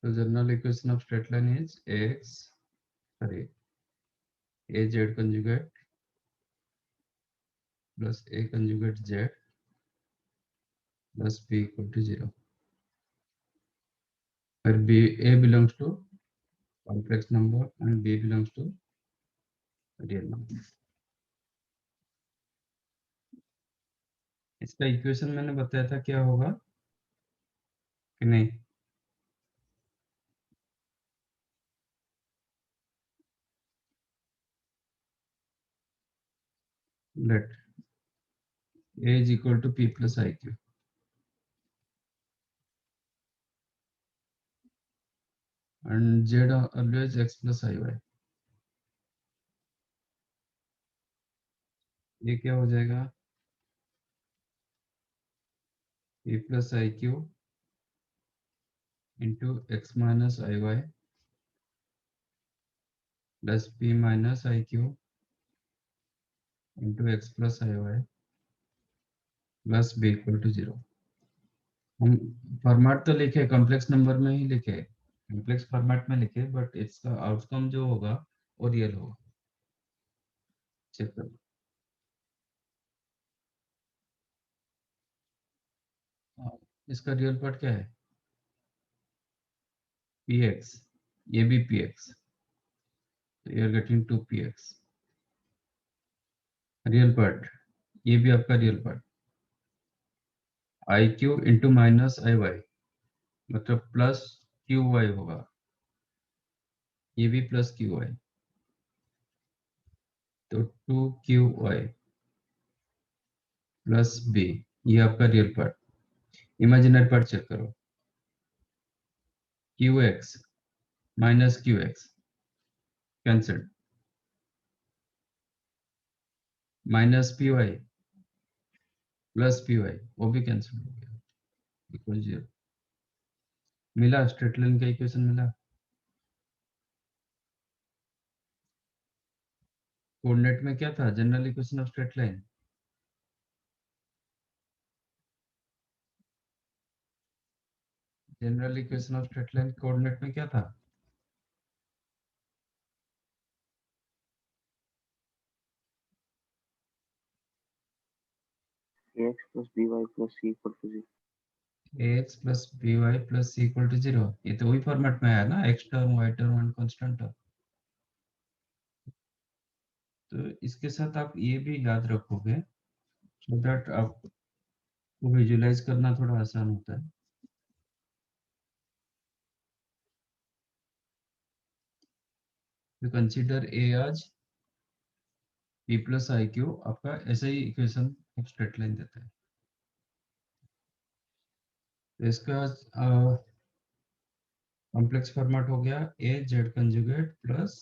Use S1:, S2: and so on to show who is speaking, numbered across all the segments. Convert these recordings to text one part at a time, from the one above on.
S1: The general equation of straight line is az conjugate plus a conjugate z plus b equal to 0, where a belongs to complex number and b belongs to real number. इसका equation मैंने बताया था क्या होगा कि नहीं? Let a is equal to p plus iq and z always x plus iy. ये क्या हो जाएगा? p plus iq into x minus iy plus p minus iq into x plus iy plus b equal to 0. हम format तो लिखे complex number में ही लिखे, complex format में लिखे, बट इसका आउटकम जो होगा वो रियल होगा. चेक करो. इसका रियल पार्ट क्या है? px, ये भी px, तो you are getting 2px. Real part ये भी आपका real part iq into minus iy मतलब प्लस qy होगा, ये भी प्लस qy, तो 2qy प्लस b, ये आपका real part. Imaginary part check करो. qx minus qx cancel, minus py plus py वो भी कैंसिल हो गया, इक्वल 0. मिला? स्ट्रेट लाइन का इक्वेशन मिला. कोऑर्डिनेट में क्या था? General equation of straight line. General equation of straight line coordinate में क्या था?
S2: ax plus by plus c equal to 0.
S1: ax plus by plus c equal to 0. ये तो वही फॉर्मेट में आया ना, x term y term and constant term. तो इसके साथ आप ये भी याद रखोगे सो दैट आपको विजुलाइज करना थोड़ा आसान होता है. तो कंसीडर a आज p plus iq आपका ऐसा ही इक्वेशन ऑफ स्ट्रेट लाइन देता है. तो इसका कॉम्प्लेक्स फॉर्मेट हो गया a z conjugate plus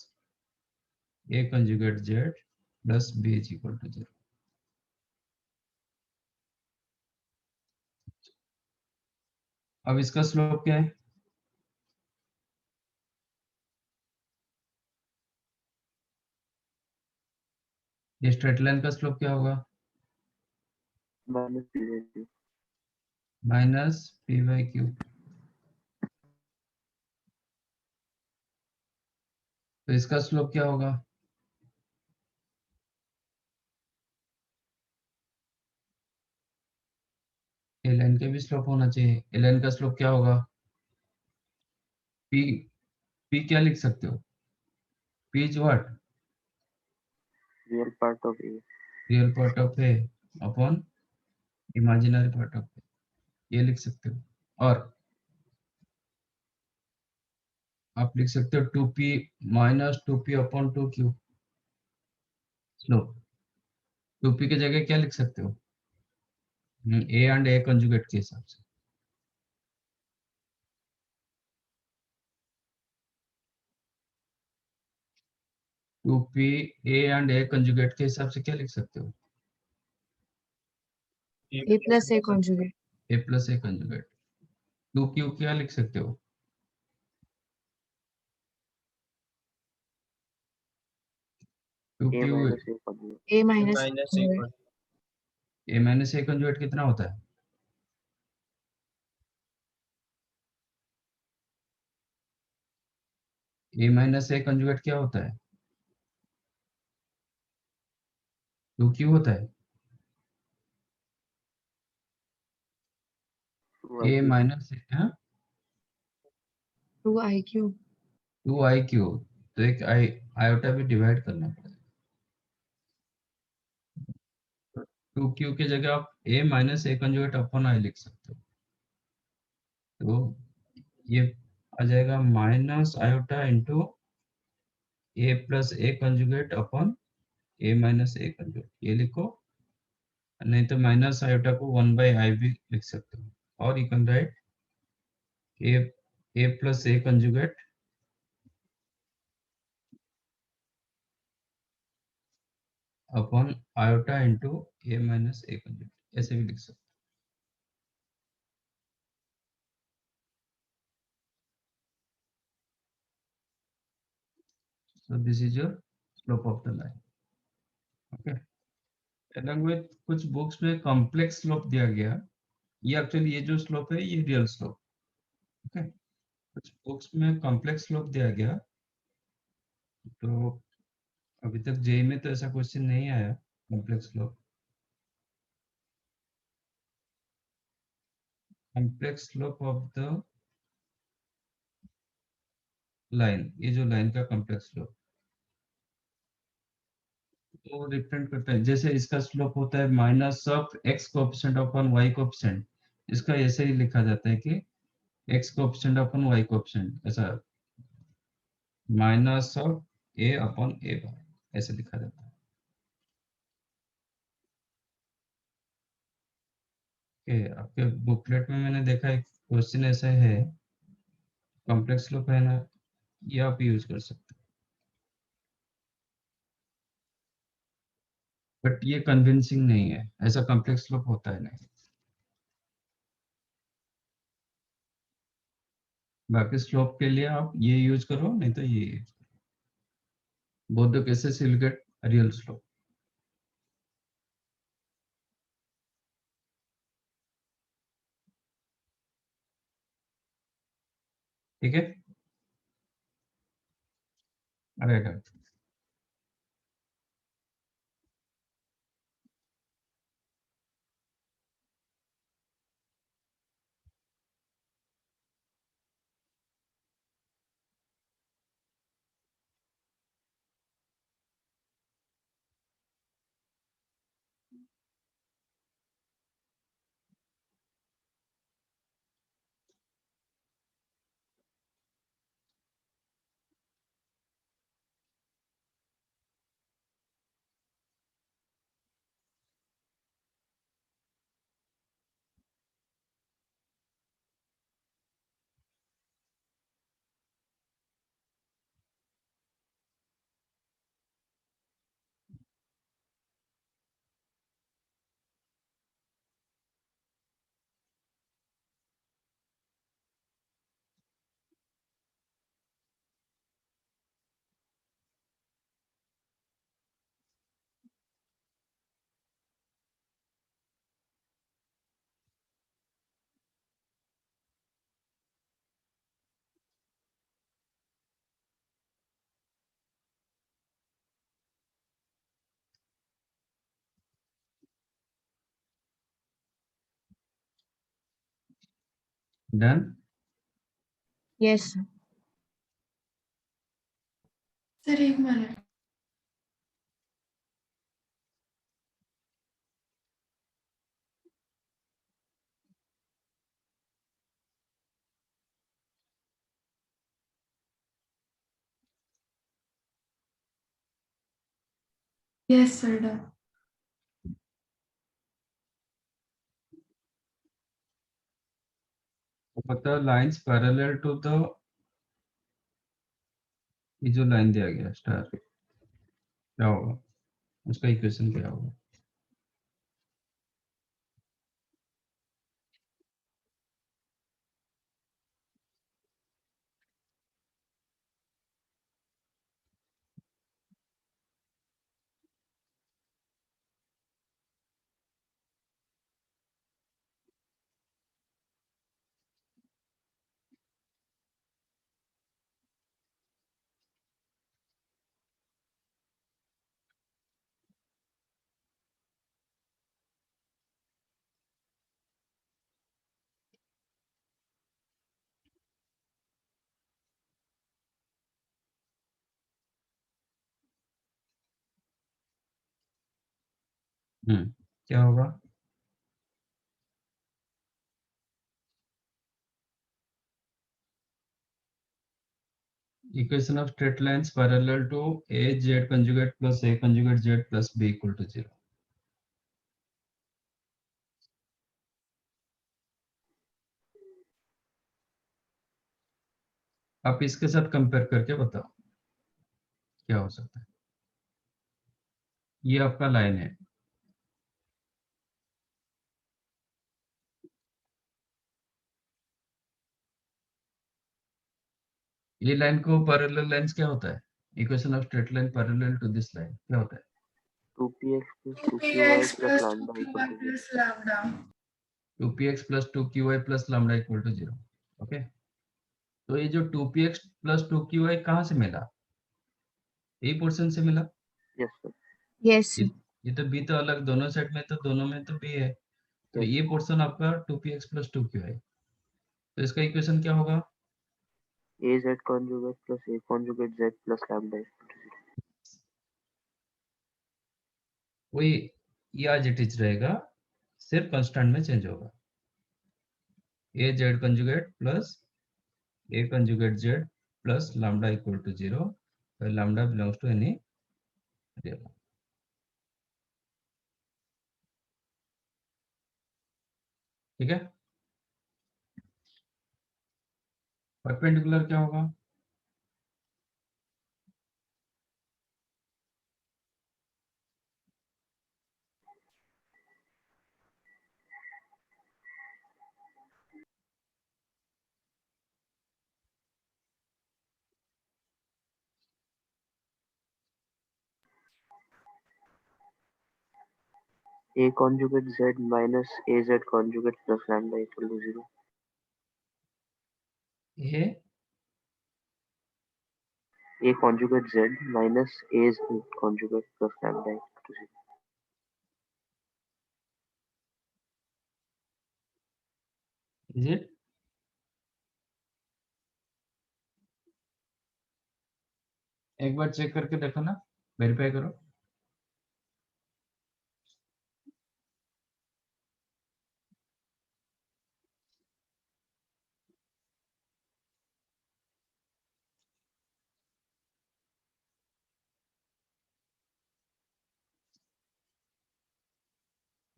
S1: a conjugate z plus b is equal to 0. अब इसका स्लोप क्या है? ये स्ट्रेट लाइन का स्लोप क्या होगा?
S2: minus p by q.
S1: Minus P by Q. तो इसका स्लोप क्या होगा? ए लाइन का भी स्लोप होना चाहिए. ए लाइन का स्लोप क्या होगा? पी. पी क्या लिख सकते हो? P is what?
S2: Real part of a.
S1: Real part of A upon imaginary part of A, ये लिख सकते हो. और आप लिख सकते हो 2p minus 2p upon 2q. Slope 2p की जगह क्या लिख सकते हो? ए एंड ए कंजुगेट के हिसाब से. Two p a and a conjugate के हिसाब से क्या लिख सकते हो?
S3: a plus a conjugate.
S1: A plus A conjugate. 2q क्या लिख सकते हो?
S2: a
S1: 2q
S2: minus a conjugate.
S3: A minus conjugate.
S1: A minus A conjugate कितना होता है? ए माइनस ए कंजुगेट क्या होता है? 2q होता है। ए
S2: IQ.
S1: माइनस ए, हाँ,
S3: 2IQ.
S1: 2iq। तो एक आयोटा भी डिवाइड करना पड़ेगा। 2q की जगह आप A minus A conjugate upon i लिख सकते हो। तो ये आ जाएगा minus iota into A plus A conjugate upon A minus A conjugate, ये लिखो। नहीं तो माइनस आयोटा को 1/i भी लिख सकते हो। और you can write A A plus A conjugate upon iota into A minus A conjugate, ऐसे भी लिख सकते हो। So this is your slope of the line. Okay. Along with कुछ बुक्स में कॉम्प्लेक्स स्लोप दिया गया। ये एक्चुअली ये जो स्लोप है ये रियल स्लोप। ओके। कुछ बुक्स में कॉम्प्लेक्स स्लोप दिया गया। तो अभी तक जेई में तो ऐसा क्वेश्चन नहीं आया complex slope. Complex slope of the line, ये जो लाइन का कॉम्प्लेक्स स्लोप वो डिपेंड करता है। जैसे इसका स्लोप होता है minus of x coefficient upon y coefficient, इसका ऐसे ही लिखा जाता है कि x coefficient upon y coefficient, ऐसा minus of A upon a bar ऐसे लिखा जाता है। ओके, आपके बुकलेट में मैंने देखा एक क्वेश्चन ऐसा है, कॉम्प्लेक्स स्लोप है ना, ये आप यूज कर सकते हो, बट ये कन्विंसिंग नहीं है, ऐसा कॉम्प्लेक्स स्लोप होता है नहीं। बाकी स्लोप के लिए आप ये यूज करो, नहीं तो ये both the cases you'll get a real slope. ठीक है, right. Done.
S3: Yes, sir.
S4: Sir एक मिनट। Yes sir done.
S1: तो पता लाइंस पैरेलल टू द, ये जो लाइन दिया गया स्टार, क्या होगा उसका इक्वेशन क्या होगा? क्या होगा? Equation of straight lines parallel to a z conjugate plus a conjugate z plus b equal to 0. आप इसके साथ कंपेयर करके बताओ क्या हो सकता है। ये आपका लाइन है, ये लाइन को पैरेलल लाइंस क्या होता है? Equation of straight line parallel to this line क्या होता है?
S2: 2px plus 2qy
S4: 2px
S2: plus
S4: plus
S2: lambda equal
S4: 2qy
S2: to 0.
S4: plus lambda.
S1: 2px plus 2qy plus lambda equal to 0. Okay, तो ये जो 2px plus 2qy कहाँ से मिला? ए portion से मिला।
S2: Yes, sir.
S3: Yes.
S1: ये तो b तो अलग, दोनों साइड में तो दोनों में तो b है, तो
S2: Yes.
S1: ये पोर्शन आपका 2px plus 2qy, तो इसका इक्वेशन क्या होगा?
S2: Az conjugate plus a conjugate z plus lambda equal to 0.
S1: वही ये आज इट इज रहेगा, सिर्फ कांस्टेंट में चेंज होगा। A Z conjugate plus a conjugate z plus lambda equal to 0, where lambda belongs to any real. ठीक है, perpendicular क्या होगा?
S2: A conjugate z minus az conjugate plus lambda equal to 0.
S1: ये
S2: A conjugate z minus az conjugate plus lambda equal to 0.
S1: Is it? एक बार check करके देखो ना, verify करो।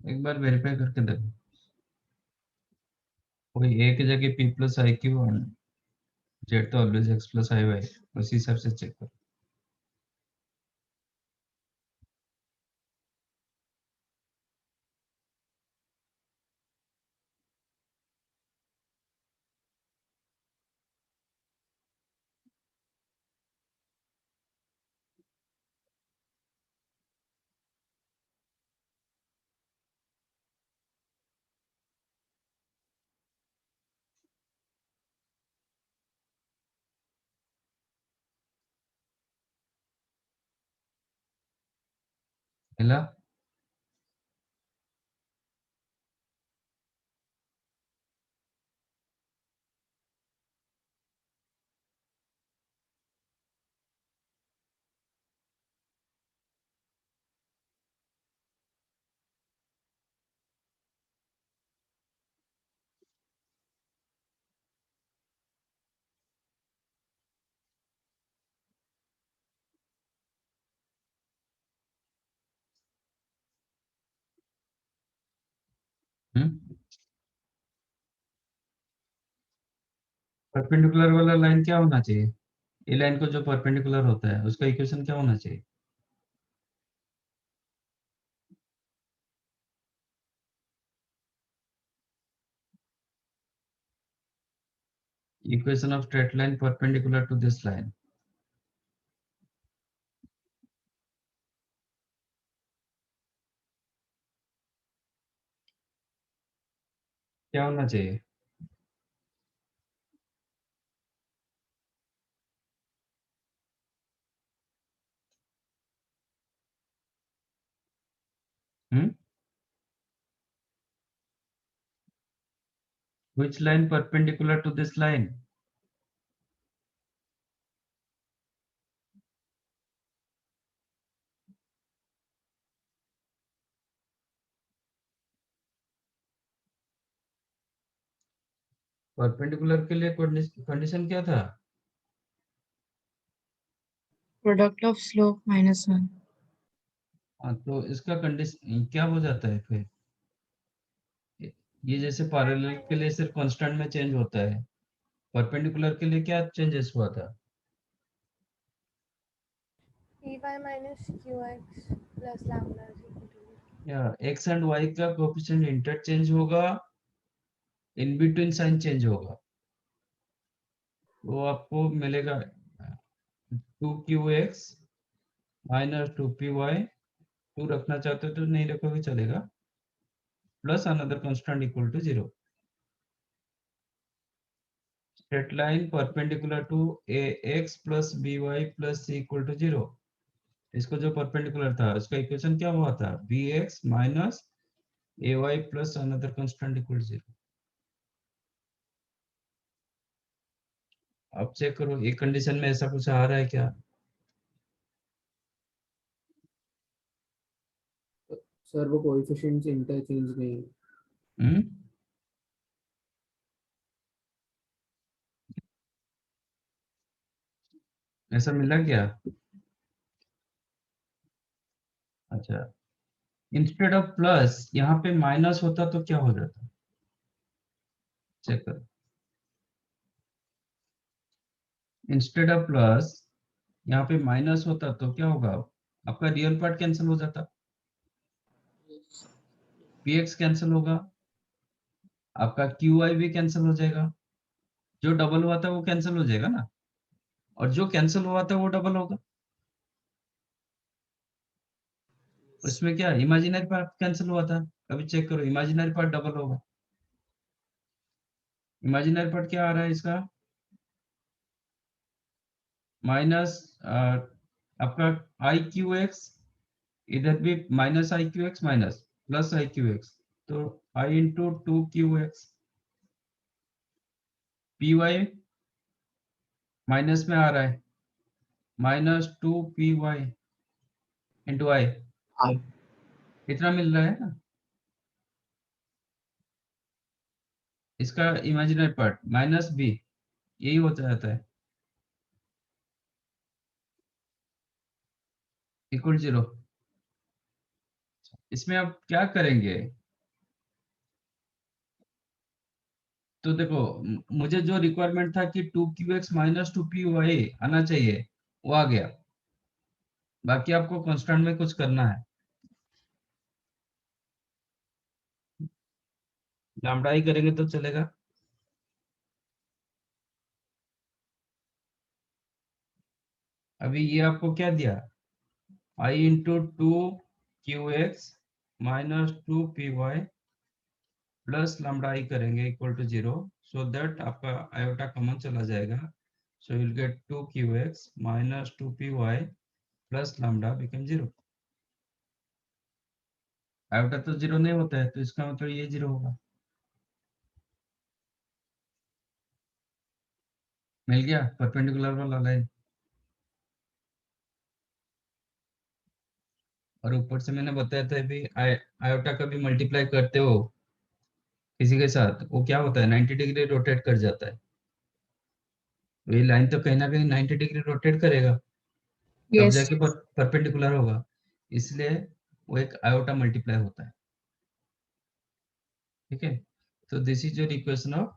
S1: एक बार वेरीफाई करके देखो, कोई ए की जगह p प्लस आई क्यू और जेड तो always x plus i Y, उसी हिसाब से चेक करो। मिला? परपेंडिकुलर वाला लाइन क्या होना चाहिए? ए लाइन को जो परपेंडिकुलर होता है उसका इक्वेशन क्या होना चाहिए? Equation of straight line perpendicular to this line क्या होना चाहिए? Hmm, which line perpendicular to this line? Perpendicular के लिए कंडीशन क्या था?
S3: Product of slope -1.
S1: हाँ, तो इसका कंडीशन क्या हो जाता है फिर? ये जैसे पैरेलल के लिए सिर्फ कांस्टेंट में चेंज होता है, परपेंडिकुलर के लिए क्या चेंजेस हुआ था?
S5: py minus qx plus lambda is equal to 0.
S1: या एक्स एंड वाई का कोएफिशिएंट इंटरचेंज होगा, इन बिटवीन साइन चेंज होगा, तो आपको मिलेगा 2qx माइनस 2py, 2 रखना चाहते हो तो नहीं रखोगे चलेगा, plus another constant equal to 0. Straight line perpendicular to ax plus by plus c equal to 0. इसको जो परपेंडिकुलर था उसका इक्वेशन क्या हुआ था? bx minus ay plus another constant equal to 0. अब चेक करो एक कंडीशन में ऐसा कुछ आ रहा है क्या?
S6: सर वो कोएफिशिएंट्स इंटरचेंज नहीं है।
S1: हम्म, ऐसा मिला क्या? अच्छा, इंस्टेड ऑफ प्लस यहाँ पे माइनस होता तो क्या हो जाता? चेक करो, इंस्टेड ऑफ प्लस यहाँ पे माइनस होता तो क्या होगा? आपका रियल पार्ट कैंसिल हो जाता, px कैंसिल होगा, आपका qy भी कैंसिल हो जाएगा, जो डबल हुआ था वो कैंसिल हो जाएगा ना, और जो कैंसिल हुआ था वो डबल होगा. उसमें क्या इमेजिनरी पार्ट कैंसिल हुआ था? अभी चेक करो, इमेजिनरी पार्ट डबल होगा. इमेजिनरी पार्ट क्या आ रहा है इसका? माइनस आपका आई क्यू एक्स, इधर भी minus i Q X minus plus i Q X, तो i into 2qx, P Y minus में आ रहा है, माइनस 2py इंटू आई, इतना मिल रहा है ना. इसका इमेजिनरी पार्ट माइनस बी, यही हो जाता है, इक्वल 0. इसमें आप क्या करेंगे? तो देखो, मुझे जो रिक्वायरमेंट था कि 2qx माइनस 2py आना चाहिए, वो आ गया. बाकी आपको कांस्टेंट में कुछ करना है, लैम्ब्डा ही करेंगे तो चलेगा. अभी ये आपको क्या दिया? i into 2qx minus 2py plus lambda i करेंगे इक्वल टू 0, सो दैट आपका आयोटा कॉमन चला जाएगा, so will get 2qx minus 2py plus lambda become 0. Iota तो 0 नहीं होता है, तो इसका मतलब ये 0 होगा. मिल गया परपेंडिकुलर वाला लाइन. और ऊपर से मैंने बताया था भी आयोटा का भी मल्टीप्लाई करते हो किसी के साथ, वो क्या होता है 90 डिग्री रोटेट कर जाता है. तो ये लाइन तो कहीं ना कहीं 90 डिग्री रोटेट करेगा, तब
S3: Yes.
S1: जाके परपेंडिकुलर होगा, इसलिए वो एक आयोटा मल्टीप्लाई होता है. ठीक है, तो this is your equation of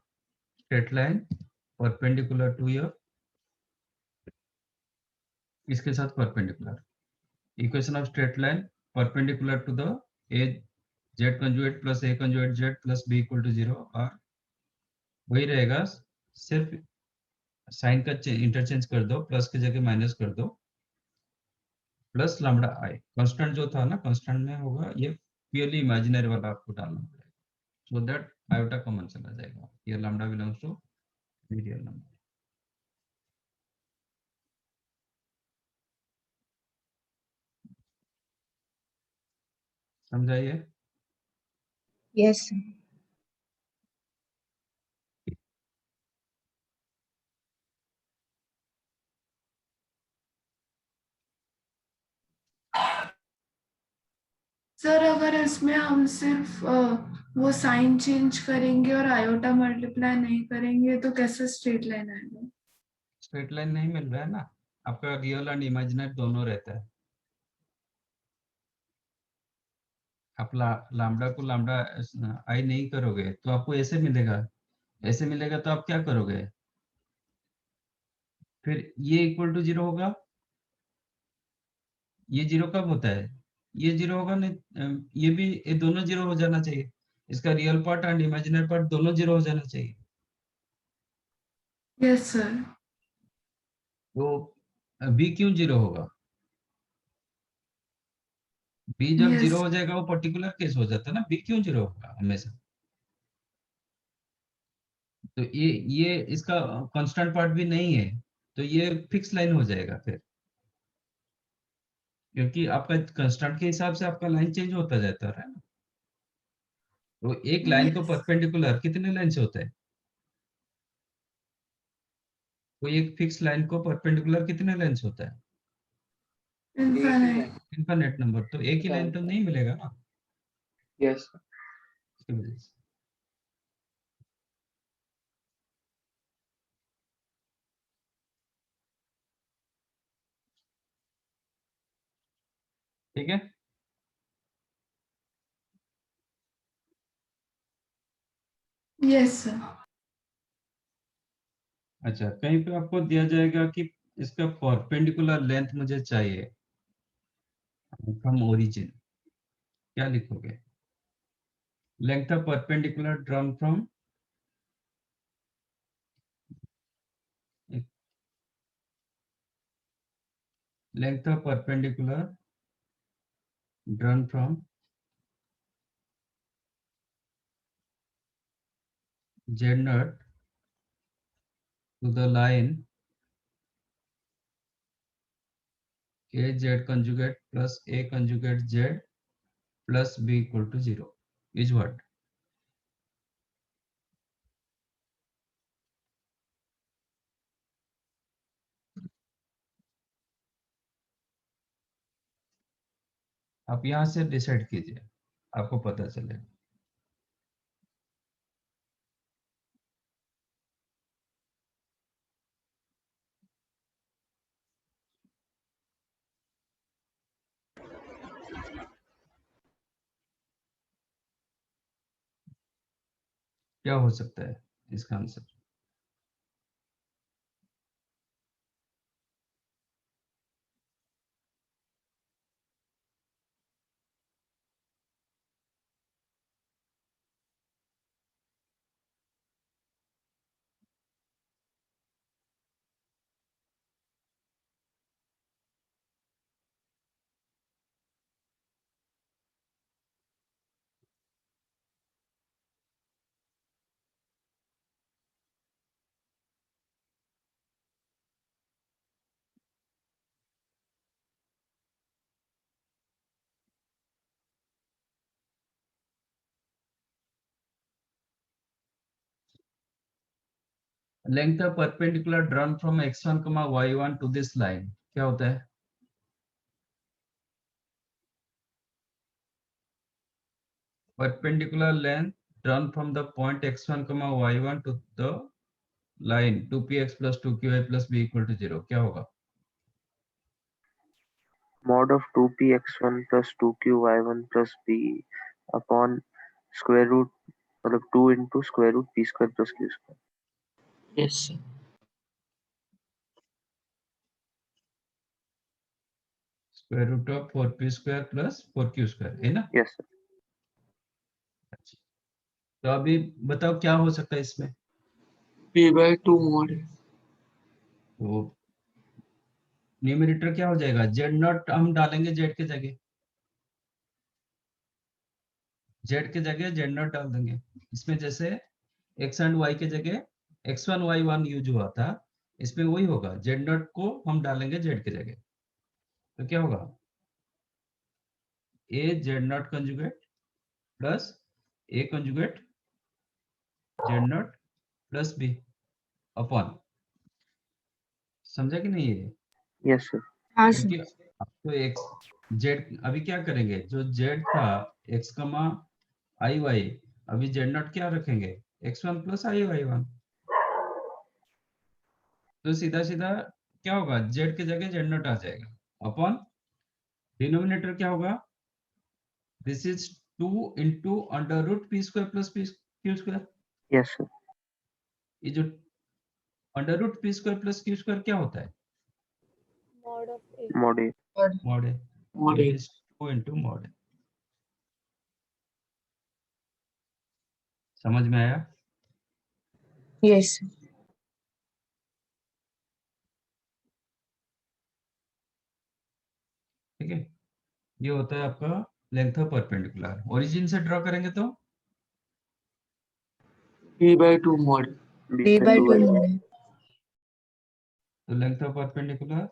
S1: straight line perpendicular to your, इसके साथ perpendicular, equation of straight line perpendicular to the a Z conjugate plus A conjugate Z plus B equal to 0, और वही रहेगा, सिर्फ साइन का इंटरचेंज कर दो, plus की जगह माइनस कर दो, प्लस लैम्ब्डा आई. कांस्टेंट जो था ना, कांस्टेंट में होगा ये प्योरली इमेजिनरी वाला आपको डालना पड़ेगा, सो दैट आयोटा कॉमन चला जाएगा. ये lambda belongs to real number. समझाइए.
S3: Yes, sir.
S4: सर अगर इसमें हम सिर्फ वो साइन चेंज करेंगे और आयोटा मल्टीप्लाई नहीं करेंगे तो कैसे स्ट्रेट लाइन आएगा?
S1: स्ट्रेट लाइन नहीं मिल रहा है ना, आपका रियल एंड इमेजिनरी दोनों रहता है। आप लामडा को लामडा आई नहीं करोगे तो आपको ऐसे मिलेगा, ऐसे मिलेगा तो आप क्या करोगे, फिर ये इक्वल टू 0 होगा। ये 0 कब होता है, ये 0 होगा नहीं, ये भी, ये दोनों 0 हो जाना चाहिए, इसका real part and imaginary part दोनों 0 हो जाना चाहिए।
S4: Yes sir.
S1: तो बी क्यों 0 होगा, बी जब 0
S4: यस
S1: हो जाएगा वो पर्टिकुलर केस हो जाता है ना, बी क्यों 0 होगा हमेशा। तो ये इसका कांस्टेंट पार्ट भी नहीं है, तो ये फिक्स लाइन हो जाएगा फिर, क्योंकि आपका कांस्टेंट के हिसाब से आपका लाइन चेंज होता जाता है ना। तो एक लाइन को
S4: यस
S1: परपेंडिकुलर कितने लाइन से होता है, कोई एक फिक्स लाइन को परपेंडिकुलर कितने लाइन से होता है,
S4: इनफाइनाइट।
S1: इनफिनिट नंबर, तो एक ही लाइन तो नहीं मिलेगा ना
S6: यस
S1: इसकी वजह से। ठीक है,
S4: यस सर।
S1: अच्छा कहीं पे आपको दिया जाएगा कि इसका परपेंडिकुलर लेंथ मुझे चाहिए फ्रॉम ओरिजिन, क्या लिखोगे, length of perpendicular drawn from, length of perpendicular drawn from z naught to the line a z conjugate plus a conjugate z plus b equal to 0 is what? आप यहाँ से decide कीजिए, आपको पता चले। क्या हो सकता है इसका answer, length of perpendicular drawn from x1 y1 to this line क्या होता है, perpendicular length drawn from the point x1 y1 to the line 2px plus 2qy plus b equal to 0 क्या होगा,
S2: mod of 2px1 plus 2qy1 plus b upon square root मतलब 2 into square root p square plus q square.
S6: Yes sir.
S1: Square root of 4p square plus 4q square है ना।
S2: Yes sir.
S1: अच्छा, तो अभी बताओ क्या हो सकता है इसमें,
S6: p/2 mod
S1: तो न्यूमरेटर क्या हो जाएगा, z नॉट हम डालेंगे z के जगह, z के जगह z नॉट डाल देंगे, इसमें जैसे x एंड y के जगह x1 y1 यूज हुआ था, इसमें वही होगा, z नॉट को हम डालेंगे z के जगह, तो क्या होगा a z not conjugate plus a conjugate z not plus b upon, समझा कि नहीं ये,
S2: Yes sir.
S3: हाँ
S1: क्योंकि
S3: सर।
S1: आपको x z अभी क्या करेंगे, जो z था x कमा आई वाई अभी जेड नॉट क्या रखेंगे, x1 plus i Y one, तो सीधा सीधा क्या होगा, जेड की जगह जेड नॉट आ जाएगा, अपॉन डिनोमिनेटर क्या होगा, this is 2 into under root p square plus p q square.
S2: yes sir,
S1: ये जो under root p square plus q square क्या होता है,
S5: mod of A.
S2: mod A.
S1: Mod है,
S6: Mod
S1: इट
S6: A.
S1: इज 2 into mod है। समझ में आया?
S3: Yes, sir.
S1: ठीक है, ये होता है आपका लेंथ ऑफ परपेंडिकुलर। ओरिजिन से ड्रॉ करेंगे तो
S6: B/2 mod.
S3: B by 2
S2: 2
S3: mod है।
S1: Length of perpendicular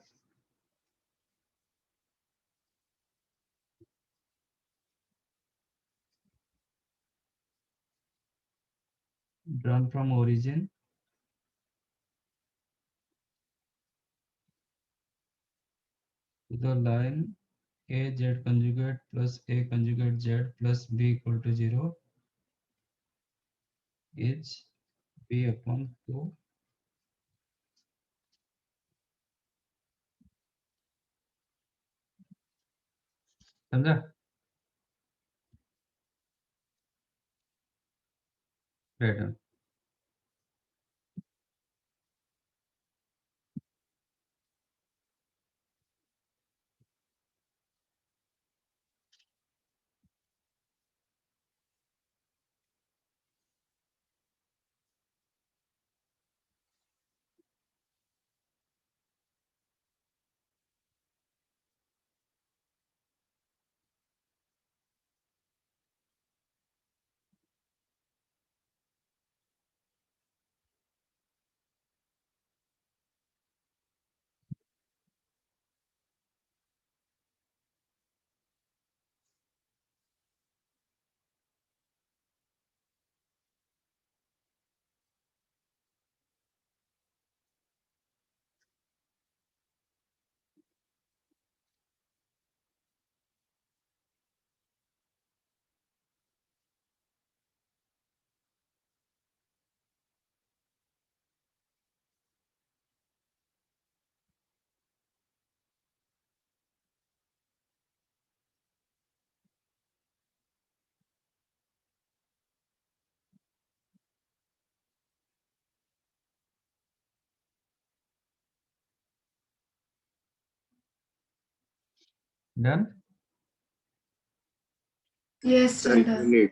S1: drawn from origin to the line a z conjugate plus a conjugate z plus b equal to 0 is b upon 2 समझा? Pattern done.
S4: Yes, sir. Done.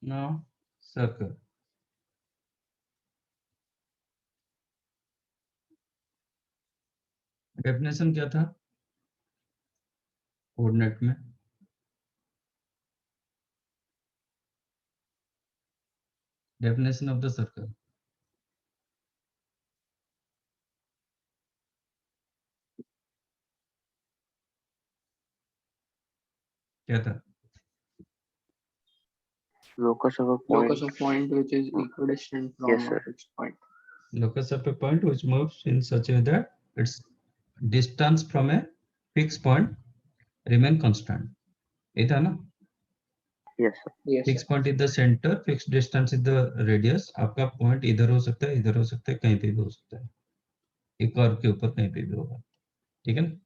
S1: Now circle, definition क्या था coordinate में, definition of the circle क्या था,
S2: Locus of a point.
S6: Locus of point which is equidistant from
S2: Yes,
S6: a
S2: sir.
S6: fixed point.
S1: locus of a point which moves in such a way that its distance from a fixed point remain constant, ये था ना,
S2: Yes sir.
S6: Yes,
S1: fix
S6: sir.
S1: Point is the centre, fix distance is the radius. आपका point इधर हो सकता है, इधर हो सकता है, कहीं पे भी हो सकता है, एक कर्व के ऊपर कहीं पे भी होगा, ठीक है ना।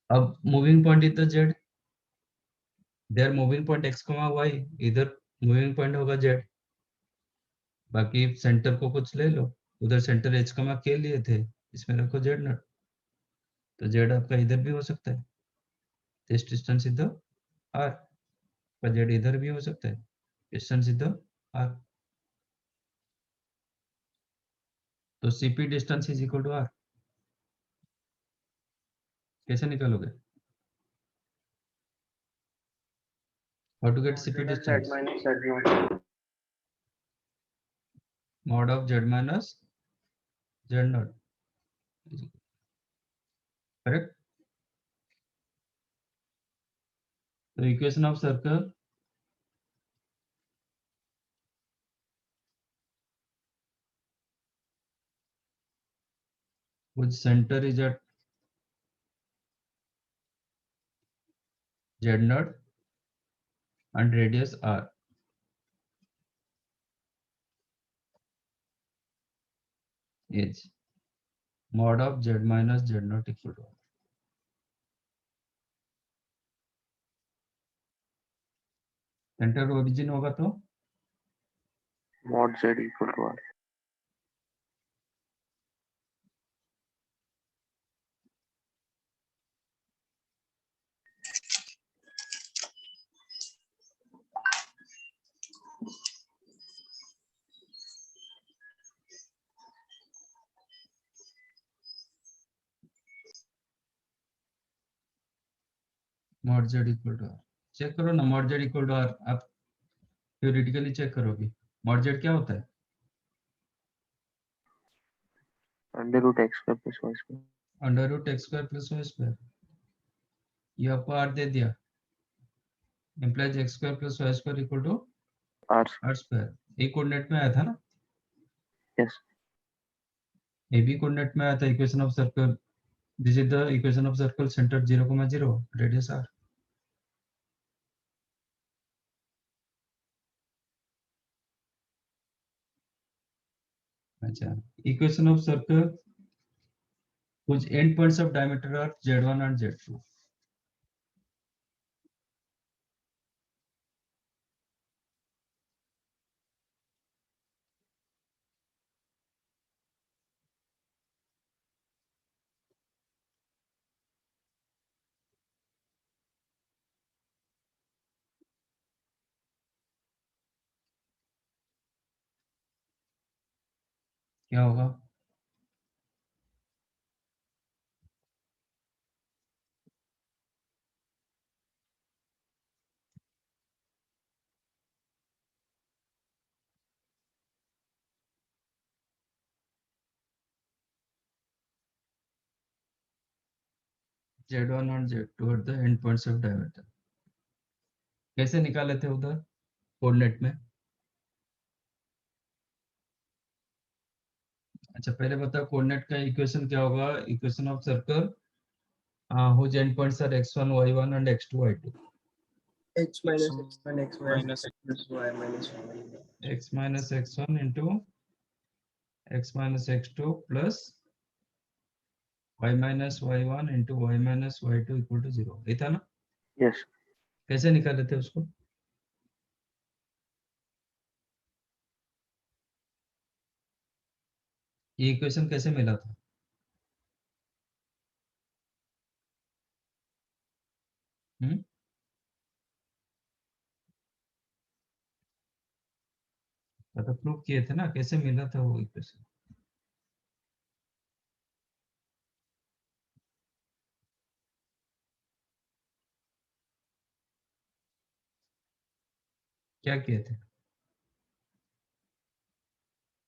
S1: अब moving point is the z, there moving point x comma y, इधर मूविंग पॉइंट होगा जेड, बाकी सेंटर को कुछ ले लो, उधर सेंटर एच कॉमा के लिए थे, इसमें रखो जेड नॉट, तो जेड आपका इधर भी हो सकता है, this distance is the r, का जेड इधर भी हो सकता है, डिस्टेंस इज द आर, तो CP distance is equal to r, कैसे निकालोगे, How to get CP distance? Mod of Z minus Z naught. Correct? So equation of circle whose center is at Z naught and radius R. Is mod of Z minus Z naught equal to R. Centre origin होगा तो
S2: mod z equal to r.
S1: mod z equal to r check करो ना mod z equal to आर आप theoretically check करोगे mod z क्या होता है
S2: Under root x square plus y square.
S1: Under root x square plus Y square ये आपको आर दे दिया implies x square plus Y square equal to
S2: R.
S1: R square a coordinate में आया था ना
S2: Yes.
S1: ए बी कोऑर्डिनेट में आया था equation of circle this is the equation of circle centre 0,0 radius R अच्छा equation of circle whose end points of diameter are z1 and z2 क्या होगा z1 and z2 at the end points of diameter कैसे निकाले थे उधर coordinate में अच्छा पहले बताओ कोऑर्डिनेट का इक्वेशन क्या होगा equation of circle whose end points are x1 y1 and x2 y2
S6: X minus x1 x minus x y minus y.
S1: x minus x1 into x minus x2 plus y minus y1 into y minus y2 equal to 0 ये था ना
S2: Yes.
S1: कैसे निकाले थे उसको ये equation कैसे मिला था तो प्रूव किए थे ना कैसे मिला था वो इक्वेशन क्या किए थे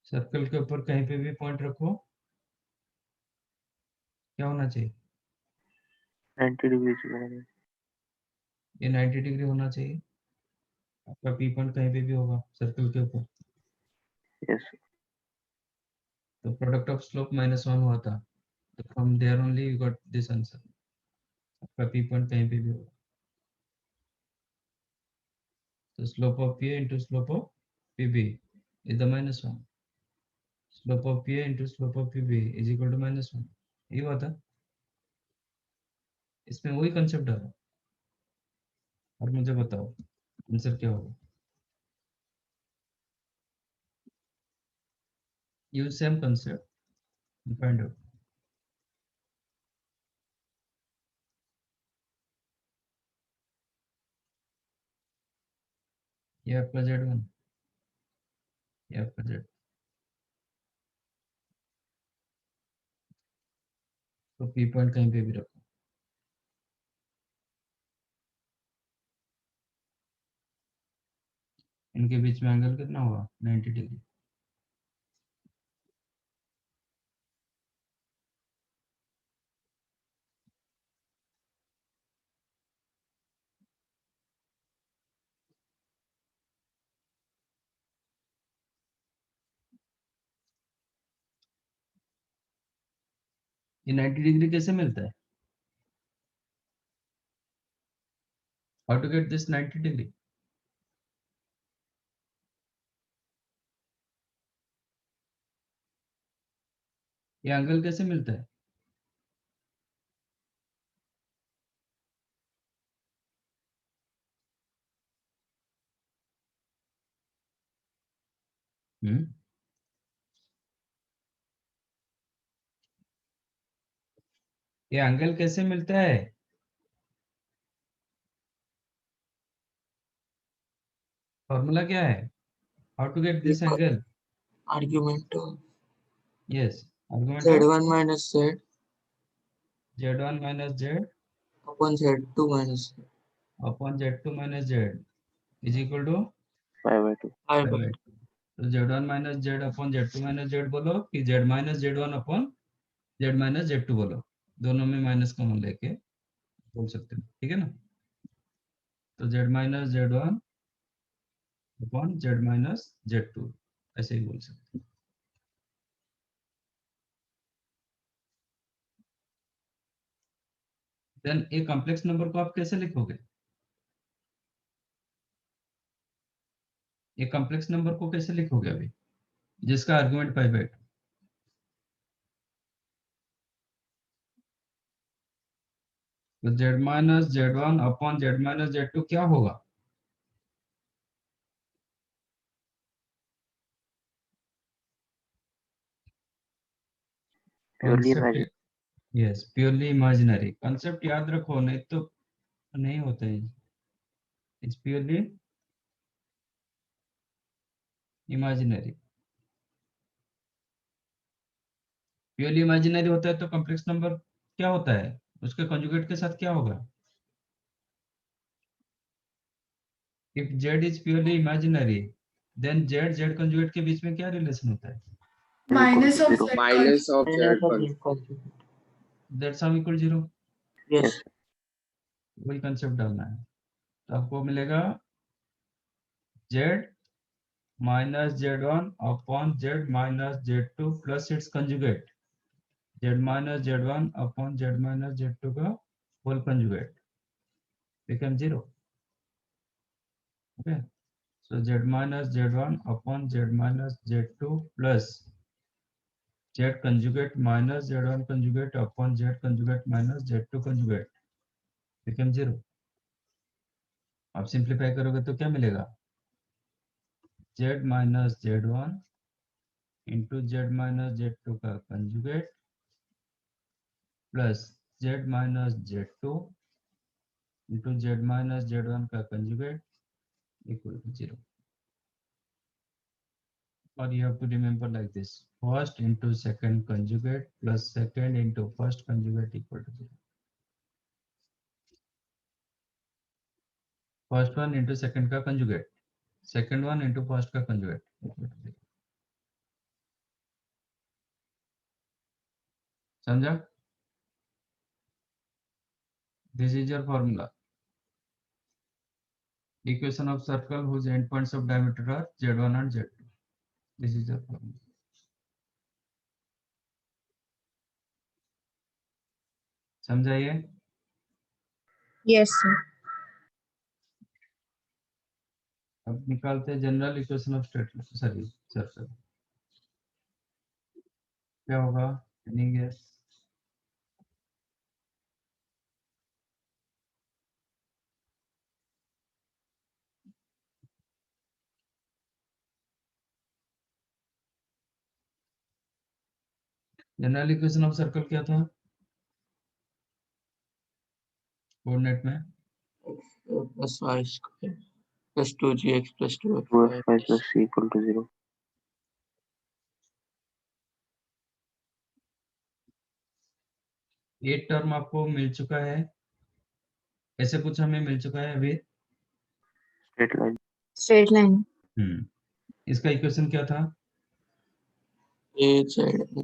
S1: सर्कल के ऊपर कहीं पे भी पॉइंट रखो क्या होना चाहिए
S2: 90 degrees के बराबर.
S1: ये 90 डिग्री होना चाहिए आपका पी पॉइंट कहीं पे भी होगा सर्कल के ऊपर
S2: Yes.
S1: तो प्रोडक्ट ऑफ स्लोप -1 हुआ था तो from there only you got this answer आपका पी पॉइंट कहीं पे भी होगा तो slope of P into slope of PB is the -1 slope of P into slope of PB is equal to -1 ये हुआ था इसमें वही कंसेप्ट डाला और मुझे बताओ आंसर क्या होगा use same concept find out ये आपका z1 ये आपका z तो पी पॉइंट कहीं पे भी रखो इनके बीच में एंगल कितना हुआ 90 डिग्री। ये 90 डिग्री कैसे मिलता है? How to get this 90 degree? ये एंगल कैसे मिलता है? ये एंगल कैसे मिलता है? फॉर्मूला क्या है? How to get this angle?
S6: Argument
S1: yes, argument
S6: Z1 minus Z
S1: z1 minus z
S6: upon Z2 minus Z.
S1: upon z2 minus z is equal to
S2: 5/2.
S6: I
S1: pi
S6: by
S1: by 2. तो z1 minus z upon z2 minus z बोलो कि z minus z1 upon z minus z2 बोलो, दोनों में minus common लेके बोल सकते हो, ठीक है ना? तो z minus z1 upon z minus z2 ऐसे ही बोल सकते हो। देन ये कॉम्प्लेक्स नंबर को आप कैसे लिखोगे? ये कॉम्प्लेक्स नंबर को कैसे लिखोगे अभी जिसका आर्गुमेंट पाई बाय 2? तो z minus z1 upon z minus z2 क्या होगा?
S2: Purely imaginary.
S1: Yes, purely imaginary. Concept याद रखो, नहीं तो नहीं होता है। It's purely imaginary. Purely imaginary होता है तो कॉम्प्लेक्स नंबर क्या होता है? उसके कंजुगेट के साथ क्या होगा? If z is purely imaginary then z conjugate के बीच में क्या रिलेशन होता है?
S4: Minus of
S2: Zero.
S4: z
S7: minus of
S6: minus
S7: z
S6: of
S7: con-
S6: Z conjugate.
S1: That sum equal 0।
S6: Yes.
S1: वही कंसेप्ट डालना है, तो आपको मिलेगा z minus z1 upon z minus z2 plus it's conjugate z minus z1 upon z minus z2 का whole conjugate become 0. Okay, so z minus z1 upon z minus z2 plus z conjugate minus z1 conjugate upon z conjugate minus z2 conjugate become 0. आप simplify करोगे तो क्या मिलेगा? z minus z1 into z minus z2 का conjugate plus z minus z2 into z minus z1 का conjugate equal to 0. Or you have to remember like this: first into second conjugate plus second into first conjugate equal to 0. First one into second का conjugate, second one into first का conjugate equal to 0. समझा? This is your formula. Equation of circle whose endpoints of diameter are z1 and z2. This is your formula. समझा ये?
S3: Yes, sir.
S1: अब निकालते हैं general equation of straight sorry circle. क्या होगा? Any guess? General equation of circle क्या था coordinate में?
S6: Plus y square plus 2gx plus 2fy
S2: 2fy plus c equal to 0.
S1: ये टर्म आपको मिल चुका है, ऐसे कुछ हमें मिल चुका है अभी।
S2: Straight line.
S3: Straight line.
S1: इसका इक्वेशन क्या था?
S6: A Z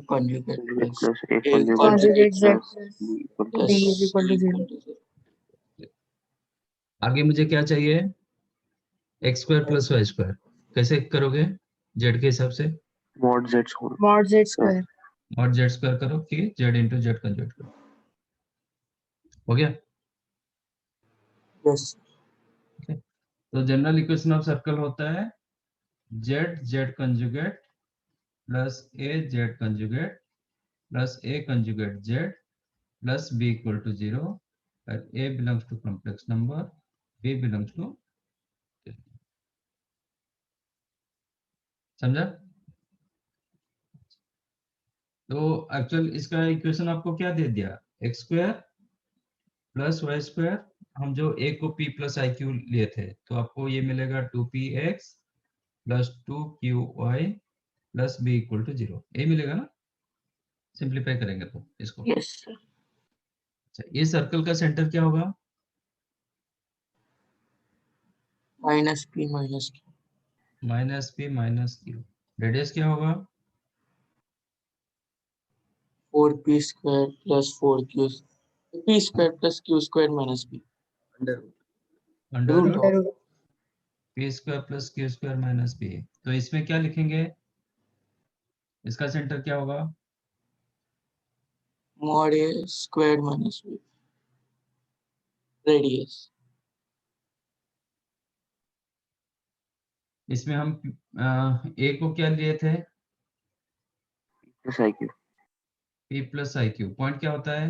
S6: conjugate plus
S2: plus A
S6: A
S2: conjugate
S3: Conjugate Z
S2: plus
S3: plus
S2: B equal to
S3: D is equal to 0.
S1: आगे मुझे क्या चाहिए? X square plus Y square. कैसे करोगे? जेड के हिसाब से
S2: mod Z square.
S3: Mod Z square.
S1: और जेड स्क्वायर करो कि जेड इंटू जेड कंजुगेट करो। हो गया?
S6: yes
S1: तो जनरल इक्वेशन ऑफ सर्कल होता है Z Z conjugate plus A Z conjugate plus A conjugate Z plus B equal to 0 और A belongs to complex number, B belongs to. समझा? तो actual इसका इक्वेशन आपको क्या दे दिया? X square plus Y square, हम जो ए को p प्लस आई क्यू लिए थे, तो आपको ये मिलेगा 2px plus 2qy plus b equal to 0। ये मिलेगा ना सिंप्लीफाई करेंगे तो इसको।
S6: yes sir.
S1: अच्छा, ये सर्कल का सेंटर क्या होगा?
S6: minus P minus Q
S1: minus p minus q। Radius क्या होगा?
S6: 4P square plus 4Q P square plus Q square minus P
S2: Under
S1: under
S6: root
S1: root
S6: of
S3: Under root.
S1: p square plus q square minus p। तो इसमें क्या लिखेंगे? इसका centre क्या होगा?
S6: mod A square minus B radius
S1: इसमें हम a को क्या लिए थे?
S2: plus IQ.
S1: p plus i Q. Point क्या होता है?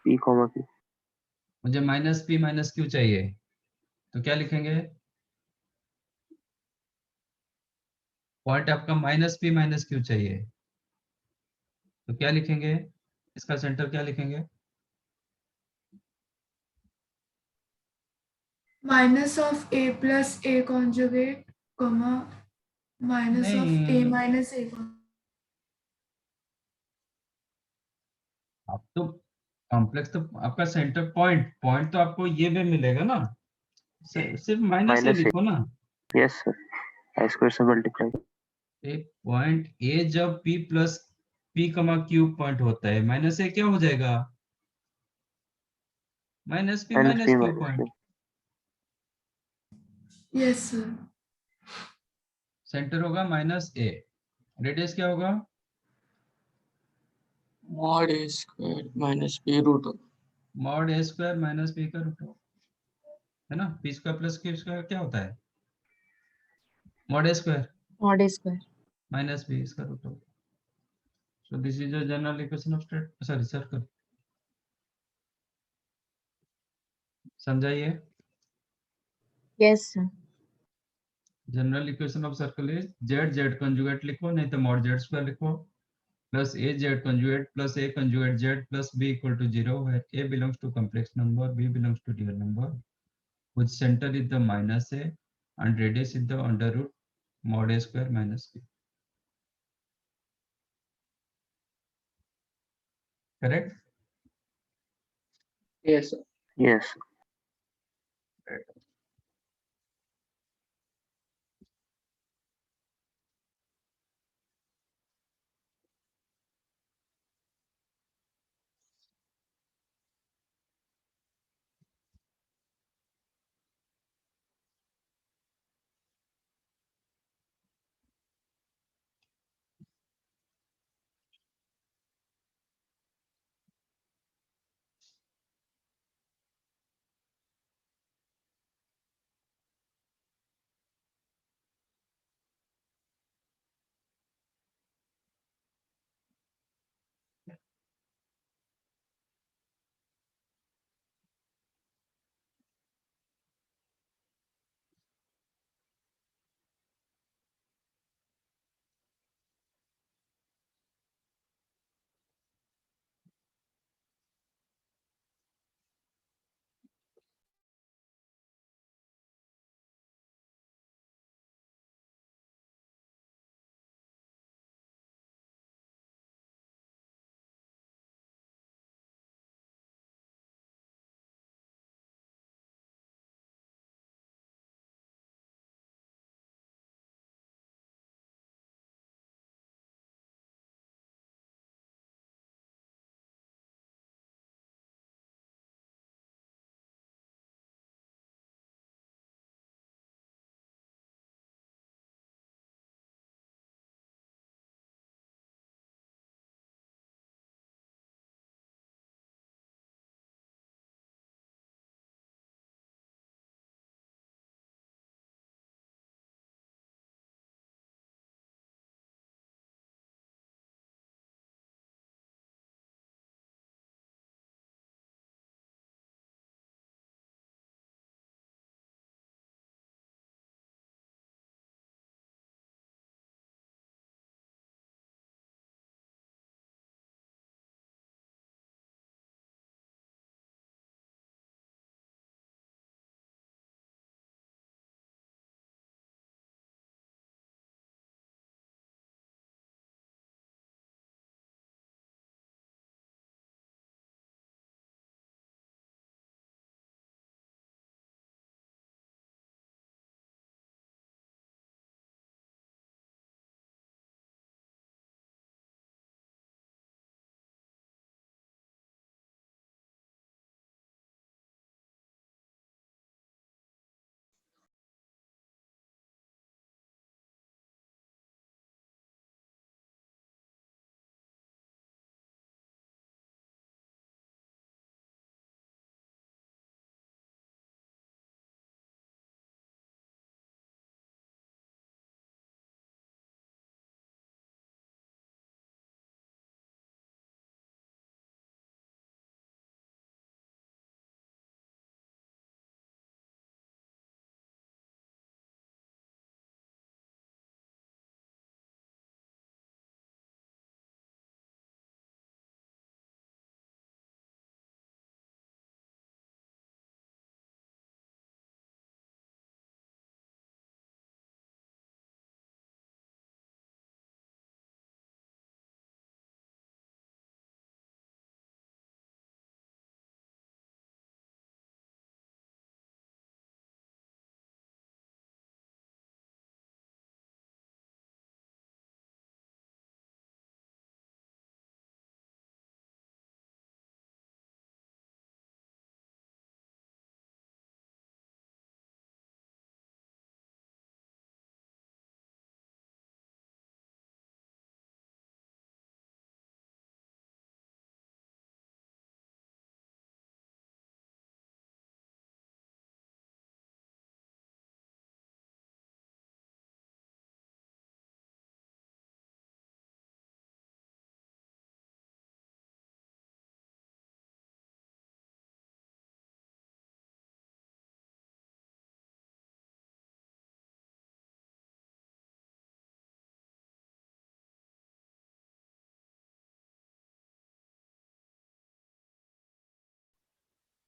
S2: P comma Q.
S1: मुझे माइनस p माइनस q चाहिए, तो क्या लिखेंगे? पॉइंट आपका माइनस p माइनस q चाहिए, तो क्या लिखेंगे? इसका सेंटर क्या लिखेंगे?
S4: Minus of A plus A conjugate comma minus of A
S1: नहीं,
S4: माइनस ए।
S1: आप तो कॉम्प्लेक्स, तो आपका सेंटर पॉइंट पॉइंट तो आपको ये में मिलेगा ना, सिर्फ माइनस ए
S2: Minus A.
S1: लिखो ना।
S2: Yes sir. I square से multiply.
S1: एक पॉइंट ए जब p plus p comma q point होता है, माइनस ए क्या हो जाएगा? Minus p
S2: Minus
S1: minus
S2: P
S1: q
S2: minus
S1: point.
S2: Q.
S4: Yes sir.
S1: Centre होगा माइनस ए। रेडियस क्या होगा?
S6: mod A square minus B root of
S1: mod a square minus b का root है ना। p square plus q square क्या होता है? Mod a square
S3: Mod A square.
S1: Minus B इसका root. So this is the general equation of straight, sorry circle. समझाइए।
S3: Yes, sir.
S1: General equation of circle is z Z conjugate लिखो, नहीं तो mod z square लिखो, plus A Z conjugate plus A conjugate Z plus B equal to 0 where a belongs to complex number, b belongs to real number, which center is the minus a and radius is the under root mod a square minus b. Correct?
S6: yes sir.
S2: Yes.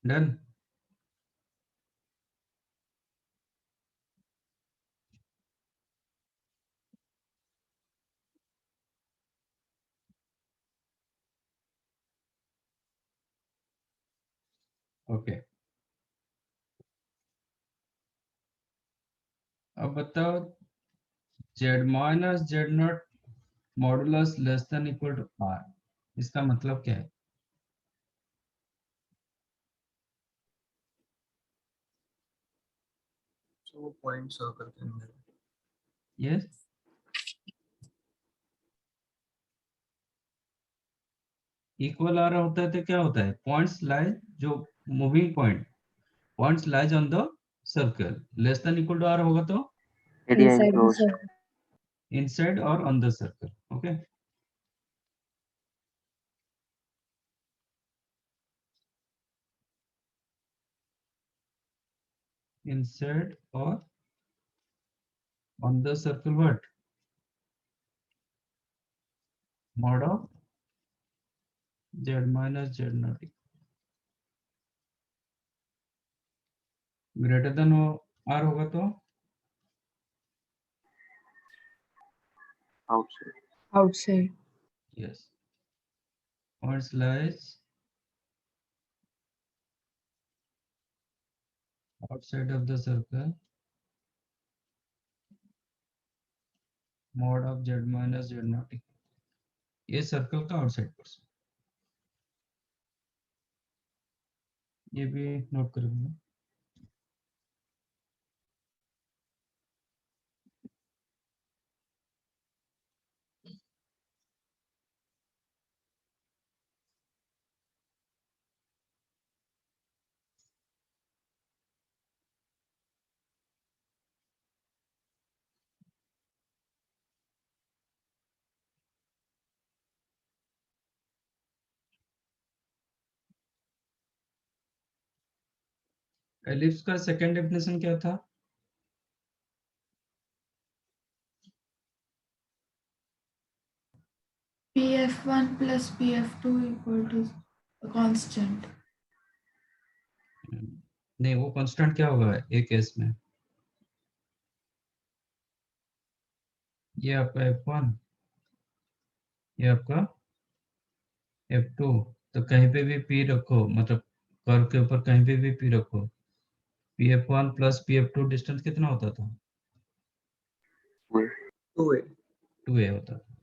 S1: Done. Okay, अब बताओ z minus z naught modulus less than equal to r, इसका मतलब क्या है?
S6: So वो point circle के अंदर है।
S1: यस, इक्वल आ रहा होता है तो क्या होता है? पॉइंट्स लाइज, जो moving points lies on the circle, less than equal to r होगा तो
S2: area
S3: Inside the
S2: enclosed.
S3: circle.
S1: Inside और on the circle. Okay, inside और on the circle what? mod of z minus z naught greater than r होगा तो
S2: Outside.
S3: Outside.
S1: yes, points lies outside of the circle, mod of z minus z naught, ये circle का outside portion, ये भी note करेंगे। Ellipse का second definition क्या था?
S4: pf1 plus pf2 equal to a constant.
S1: नहीं, वो कांस्टेंट क्या होगा एक केस में? ये आपका f1, ये आपका f2, तो कहीं पे भी p रखो, मतलब कर्व के ऊपर कहीं पे भी p रखो, pf1 प्लस pf2 डिस्टेंस कितना होता था?
S6: 2a
S1: 2a होता था।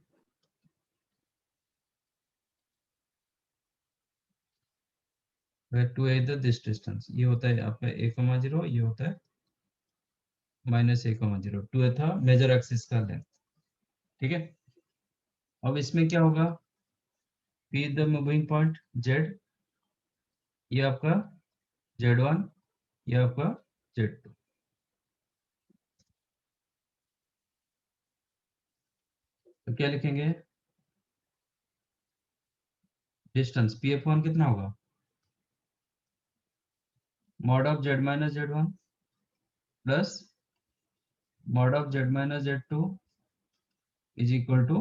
S1: where 2a is the this distance, ये होता है आपका a, 0, ये होता है माइनस a, 0। 2a था मेजर एक्सिस का लेंथ, ठीक है। अब इसमें क्या होगा? p the moving point z, ये आपका z1, ये आपका z2। तो क्या लिखेंगे? डिस्टेंस pf1 कितना होगा? mod of z minus z1 plus mod of z minus z2 is equal to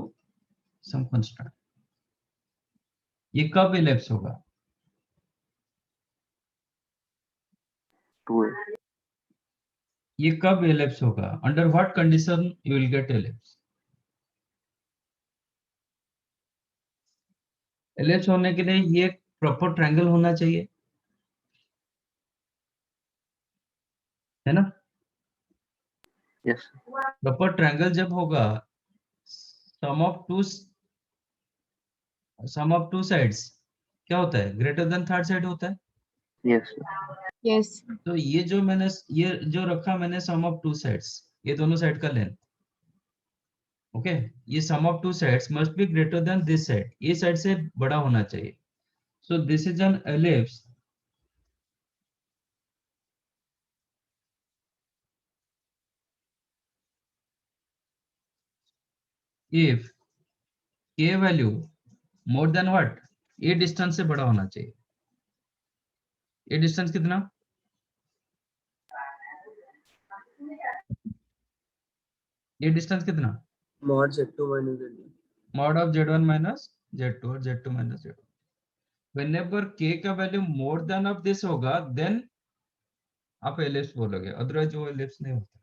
S1: some constant. ये कब इलेप्स होगा?
S2: 2a.
S1: ये कब इलेप्स होगा? Under what condition you will get ellipse? Ellipse होने के लिए ये प्रॉपर ट्रायंगल होना चाहिए, है ना?
S2: Yes.
S1: प्रॉपर ट्रायंगल जब होगा, सम ऑफ टू साइड्स क्या होता है? ग्रेटर देन थर्ड साइड होता है।
S2: Yes.
S3: Yes.
S1: तो ये जो रखा मैंने सम ऑफ टू साइड्स, ये दोनों साइड का लेंथ, ओके, ये sum of two sides must be greater than this side, ये साइड से बड़ा होना चाहिए। So this is an ellipse if k value more than what? ये डिस्टेंस से बड़ा होना चाहिए। ये डिस्टेंस कितना? ये डिस्टेंस कितना?
S6: mod z2 minus z1
S1: mod of z1 minus z2 और z2 minus z1। whenever k का value more than of this होगा देन आप एलिप्स बोलोगे, अदरवाइज वो एलिप्स नहीं होता।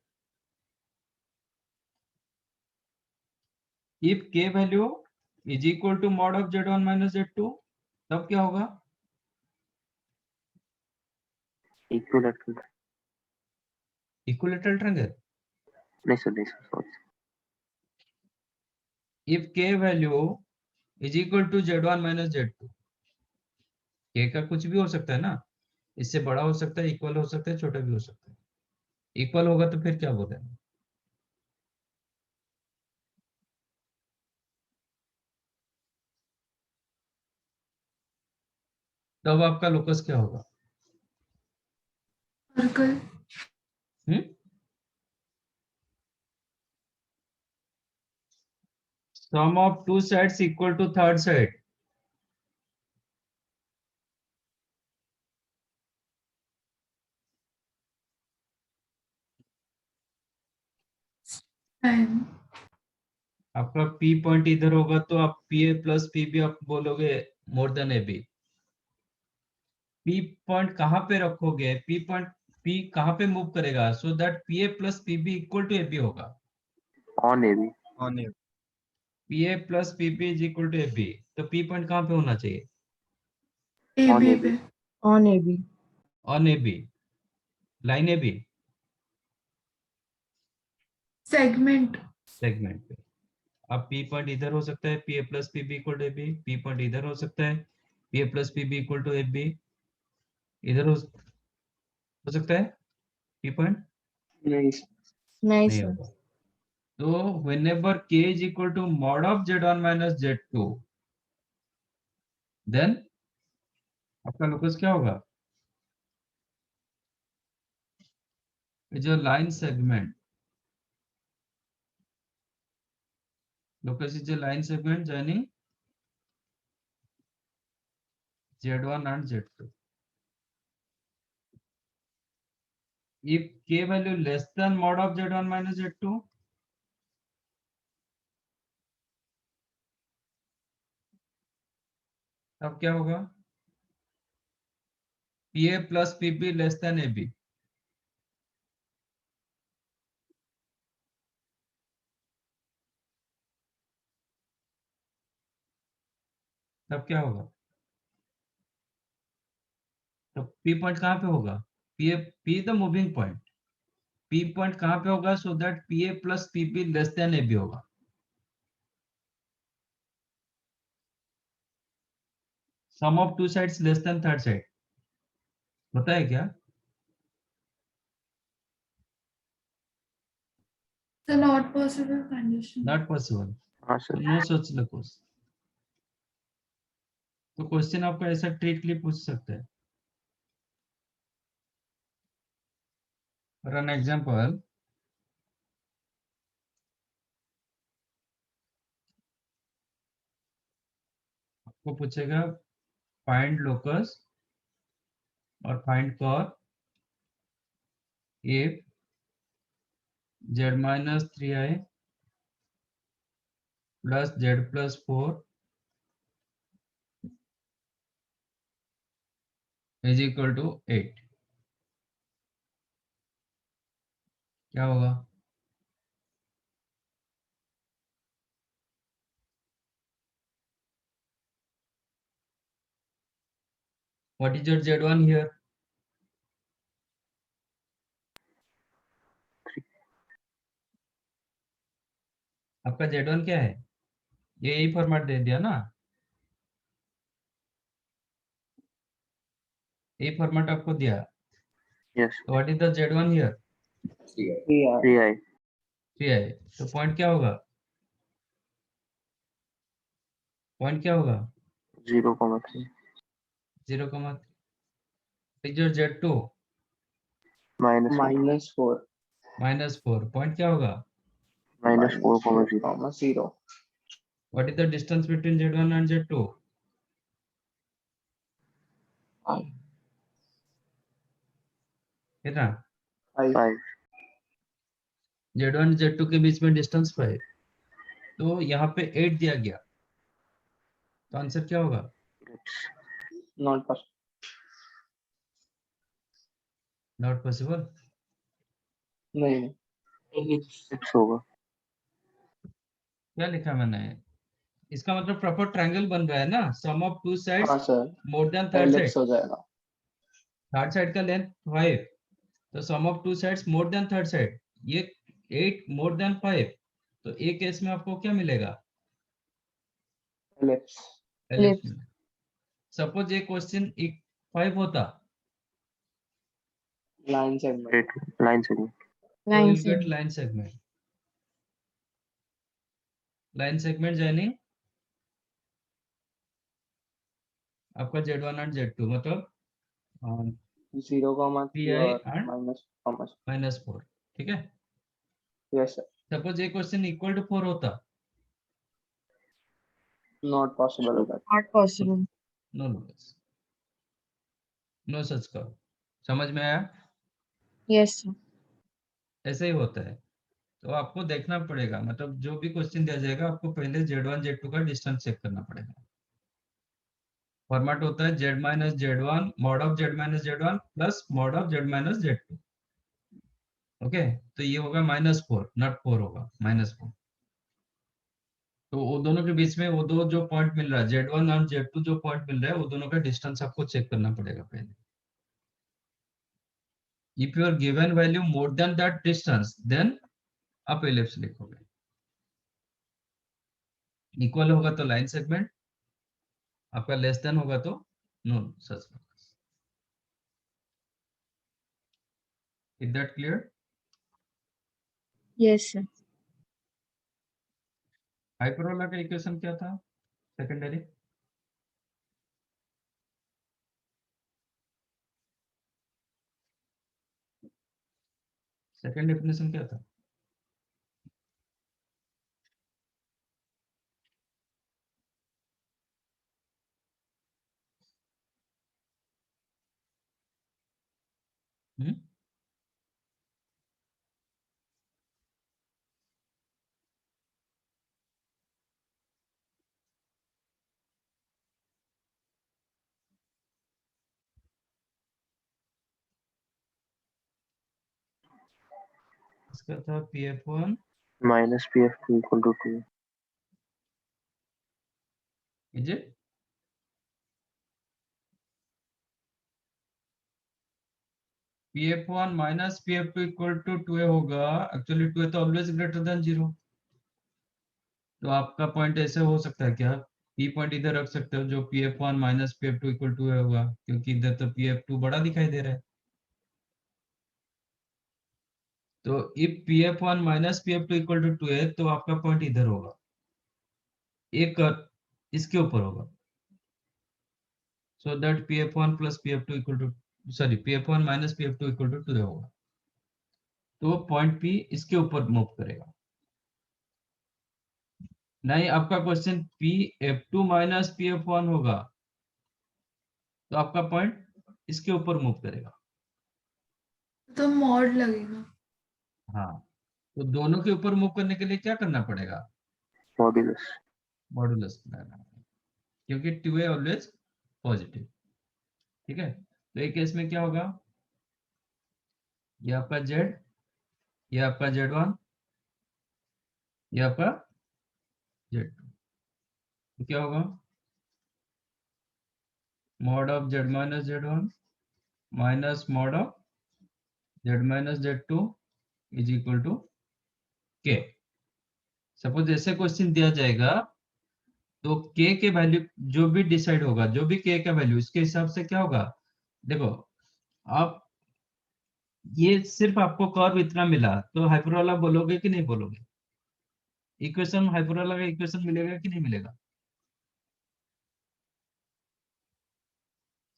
S1: If k value is equal to mod of z1 minus z2 तब क्या होगा?
S2: इक्विलेटरल।
S1: Equilateral triangle.
S2: नहीं sir sorry.
S1: If k value is equal to z1 minus z2, k का कुछ भी हो सकता है ना, इससे बड़ा हो सकता है, इक्वल हो सकता है, छोटा भी हो सकता है। इक्वल होगा तो फिर क्या बोलते हैं? तब आपका लोकस क्या होगा?
S4: Circle.
S1: Sum of two sides equal to third side.
S4: Time.
S1: आपका P पॉइंट इधर होगा तो आप PA प्लस PB आप बोलोगे more than AB। P point कहाँ पे रखोगे? P कहाँ पे मूव करेगा so that PA plus PB equal to AB होगा?
S2: On A B.
S1: PA plus PB is equal to AB, तो P पॉइंट कहाँ पे होना चाहिए?
S4: A
S2: On
S4: B
S2: AB.
S4: पे।
S3: On AB.
S1: On AB, line AB,
S4: segment.
S1: Segment पे। अब P point इधर हो सकता है PA plus PB equal to AB, P point इधर हो सकता है PA plus PB equal to AB, इधर हो सकता है P पॉइंट
S3: Nice,
S1: नहीं
S3: sir.
S1: होगा। तो whenever k is equal to mod of z1 minus z2 then आपका लोकस क्या होगा? ये जो line segment, locus is a line segment joining z1 and z2. If k value less than mod of z1 minus z2, तब क्या होगा? PA plus PB less than AB। तब क्या होगा? तो P पॉइंट कहाँ पे होगा? P the moving point. P point कहाँ पे होगा so that PA plus PB less than AB होगा? Sum of two sides less than third side होता है क्या?
S4: The not possible condition.
S1: Not possible.
S2: हाँ
S1: तो
S2: सर।
S1: No such locus. तो क्वेश्चन आपका ऐसा ट्रिकली पूछ सकते हैं। फॉर एन एग्जांपल, आपको पूछेगा फाइंड लोकस और फाइंड कॉर if z minus 3i plus z plus 4 is equal to 8। क्या होगा? What is your z1 here? आपका z1 क्या है? ये यही फॉर्मेट दे दिया ना, यही फॉर्मेट आपको दिया।
S2: यस।
S1: तो what is the z1 here?
S2: 3i।
S1: 3i। तो पॉइंट क्या होगा? पॉइंट क्या होगा?
S2: 0,3।
S1: 0, इज योर z2?
S2: -4।
S1: -4। पॉइंट क्या होगा?
S2: -4,0।
S1: What is the distance between z1 and z2? कितना?
S2: 5।
S1: z1 z2 के बीच में डिस्टेंस 5। तो यहाँ पे 8 दिया गया, तो आंसर क्या होगा?
S6: Not possible.
S1: Not possible.
S6: नहीं नहीं,
S2: एलिप्स होगा।
S1: क्या लिखा मैंने? इसका मतलब प्रॉपर ट्रायंगल बन रहा है ना, सम ऑफ टू साइड्स
S6: हाँ sir,
S1: more than third
S6: ellipse
S1: side.
S6: हो जाएगा।
S1: थर्ड साइड का लेंथ 5, तो sum of two sides more than third side, ये 8 मोर देन 5, तो एक केस में आपको क्या मिलेगा?
S6: एलिप्स।
S1: Ellipse
S3: Ellipse.
S1: मिलेगा। सपोज ये क्वेश्चन 5 होता,
S6: लाइन सेगमेंट।
S2: Line segment.
S1: तो
S3: Line
S1: you'll get
S3: segment.
S1: line segment. Line segment joining आपका Z1 and Z2 मतलब
S6: 0,3
S1: PI
S6: और
S1: and
S6: माइनस।
S1: -4, ठीक है।
S6: Yes sir.
S1: सपोज ये क्वेश्चन इक्वल टू 4 होता,
S6: नॉट पॉसिबल होगा।
S3: Not possible.
S1: No no such का। समझ में आया?
S3: Yes, sir.
S1: ऐसे ही होता है। तो आपको देखना पड़ेगा, मतलब जो भी क्वेश्चन दिया जाएगा आपको पहले Z1 Z2 का डिस्टेंस चेक करना पड़ेगा। फॉर्मेट होता है Z minus Z1 mod of Z minus Z1 plus mod of Z minus Z2। Okay, तो ये होगा -4, नॉट 4 होगा, -4। तो वो दोनों के बीच में वो दो जो पॉइंट मिल रहा है Z1 और Z2 जो पॉइंट मिल रहा है, वो दोनों का डिस्टेंस आपको चेक करना पड़ेगा पहले। If you are given value more than that distance, then आप एलिप्स लिखोगे। इक्वल होगा तो लाइन सेगमेंट, आपका लेस देन होगा तो no such. Is that clear?
S3: Yes, sir.
S1: Hyperbola का इक्वेशन क्या था सेकेंडरी? सेकेंड डेफिनेशन क्या था? हम्म? इसका था PF1
S2: minus PF2 equal to 2।
S1: Is it? PF1 minus PF2 equal to 2 होगा। एक्चुअली 2 तो ऑलवेज ग्रेटर देन 0। तो आपका पॉइंट ऐसे हो सकता है क्या? पी पॉइंट इधर रख सकते हो जो PF1 minus PF2 equal to होगा, क्योंकि इधर तो PF2 बड़ा दिखाई दे रहा है। तो if PF1 minus PF2 equal to 2 है, तो आपका पॉइंट इधर होगा, एक इसके ऊपर होगा। So that PF1 plus PF2 equal to, sorry PF1 minus PF2 equal to 2 होगा। तो पॉइंट P इसके ऊपर मूव करेगा। नहीं, आपका क्वेश्चन PF2 माइनस PF1 होगा, तो आपका पॉइंट इसके ऊपर मूव करेगा।
S4: तो मॉड लगेगा।
S1: हाँ, तो दोनों के ऊपर मूव करने के लिए क्या करना पड़ेगा?
S2: मॉड्यूलस।
S1: मॉडुलस लगाना है, क्योंकि 2 ऑलवेज पॉजिटिव। ठीक है, तो एक केस में क्या होगा? ये आपका Z, ये आपका Z1, ये आपका Z2, तो क्या होगा? Mod of Z minus Z1 minus mod of Z minus Z2 is equal to K। Suppose ऐसे क्वेश्चन दिया जाएगा, तो K के वैल्यू जो भी डिसाइड होगा, जो भी K का वैल्यू, इसके हिसाब से क्या होगा? देखो, आप ये सिर्फ आपको कर्व इतना मिला, तो हाइपरबोला बोलोगे कि नहीं बोलोगे? इक्वेशन हाइपरबोला का इक्वेशन मिलेगा कि नहीं मिलेगा?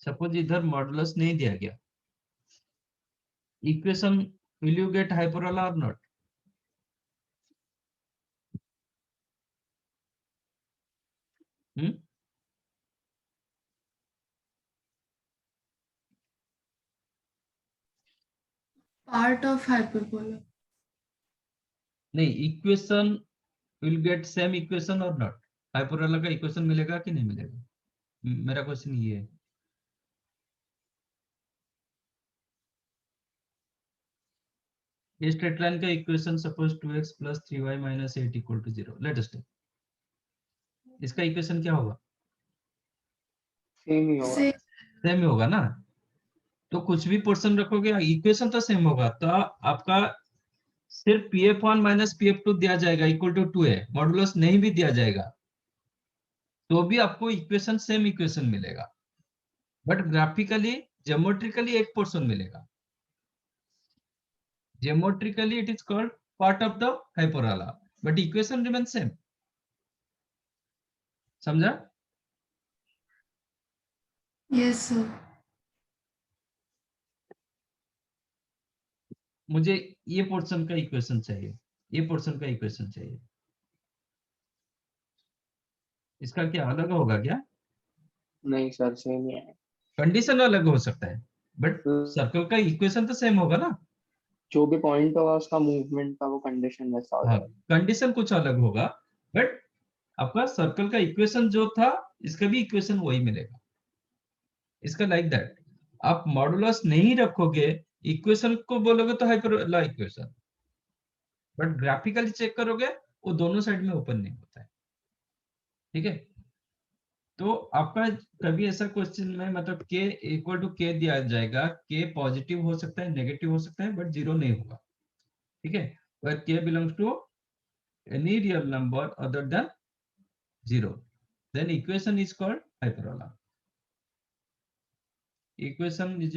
S1: सपोज इधर मॉडुलस नहीं दिया गया, equation will you get hyperbola और नॉट?
S4: Part of hyperbola.
S1: नहीं, equation will get same equation और नॉट? हाइपरबोला का इक्वेशन मिलेगा कि नहीं मिलेगा? मेरा क्वेश्चन ये है। ये स्ट्रेट लाइन का equation suppose 2x + 3y - 8 = 0, let us take. इसका इक्वेशन क्या होगा?
S6: सेम ही होगा।
S4: से
S1: सेम ही होगा ना। तो कुछ भी पोर्शन रखोगे इक्वेशन तो सेम होगा, तो आपका सिर्फ pf1 - pf2 दिया जाएगा इक्वल टू 2 है, मॉडुलस नहीं भी दिया जाएगा तो भी आपको इक्वेशन सेम इक्वेशन मिलेगा, बट ग्राफिकली ज्योमेट्रिकली एक पोर्शन मिलेगा। Geometrically it is called part of the hyperbola, but equation remain same. समझा?
S4: Yes sir.
S1: मुझे ये पोर्शन का इक्वेशन चाहिए, ये पोर्शन का इक्वेशन चाहिए। इसका क्या अलग होगा क्या?
S6: नहीं सर, सेम ही है।
S1: कंडीशन अलग हो सकता है, बट सर्कल का इक्वेशन तो सेम होगा ना।
S6: जो भी पॉइंट होगा उसका मूवमेंट का वो कंडीशन वैसा हो
S1: हाँ,
S6: जाएगा।
S1: कंडीशन कुछ अलग होगा, बट आपका सर्कल का इक्वेशन जो था इसका भी इक्वेशन वही मिलेगा। इसका लाइक दैट आप मॉडुलस नहीं रखोगे, इक्वेशन को बोलोगे तो hyperbola equation, but graphically check करोगे वो दोनों साइड में ओपन नहीं होता है। ठीक है, तो आपका कभी ऐसा क्वेश्चन में मतलब k = k दिया जाएगा, k पॉजिटिव हो सकता है, नेगेटिव हो सकता है, बट जीरो नहीं होगा। ठीक है, where k belongs to any real number other than 0, then equation is called hyperbola. Equation is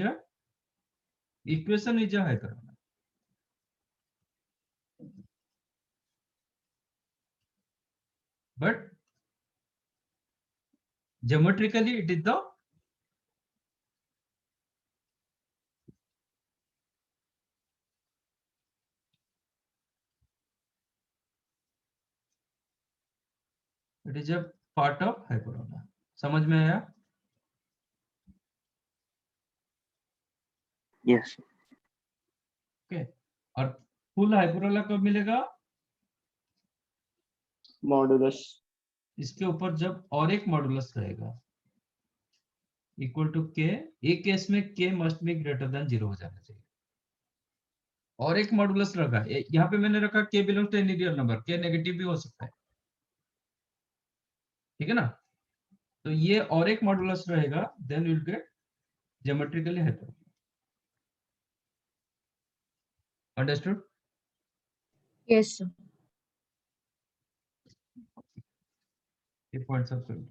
S1: a hyperbola. But geometrically it is a part of hyperbola. समझ में आया?
S2: Yes.
S1: ओके, और फुल हाइपरबोला कब मिलेगा?
S6: मॉडुलस
S1: इसके ऊपर जब और एक मॉडुलस रहेगा इक्वल टू k, एक केस में k must be greater then 0 हो जाना चाहिए। और एक मॉडुलस रखा यहाँ पे मैंने रखा k belong to any real number, k negative भी हो सकता है। ठीक है ना, तो ये और एक मॉडुलस रहेगा, then you will get geometrically hyperbola. Understood?
S3: Yes, sir.
S1: ये पॉइंट सब कर लो।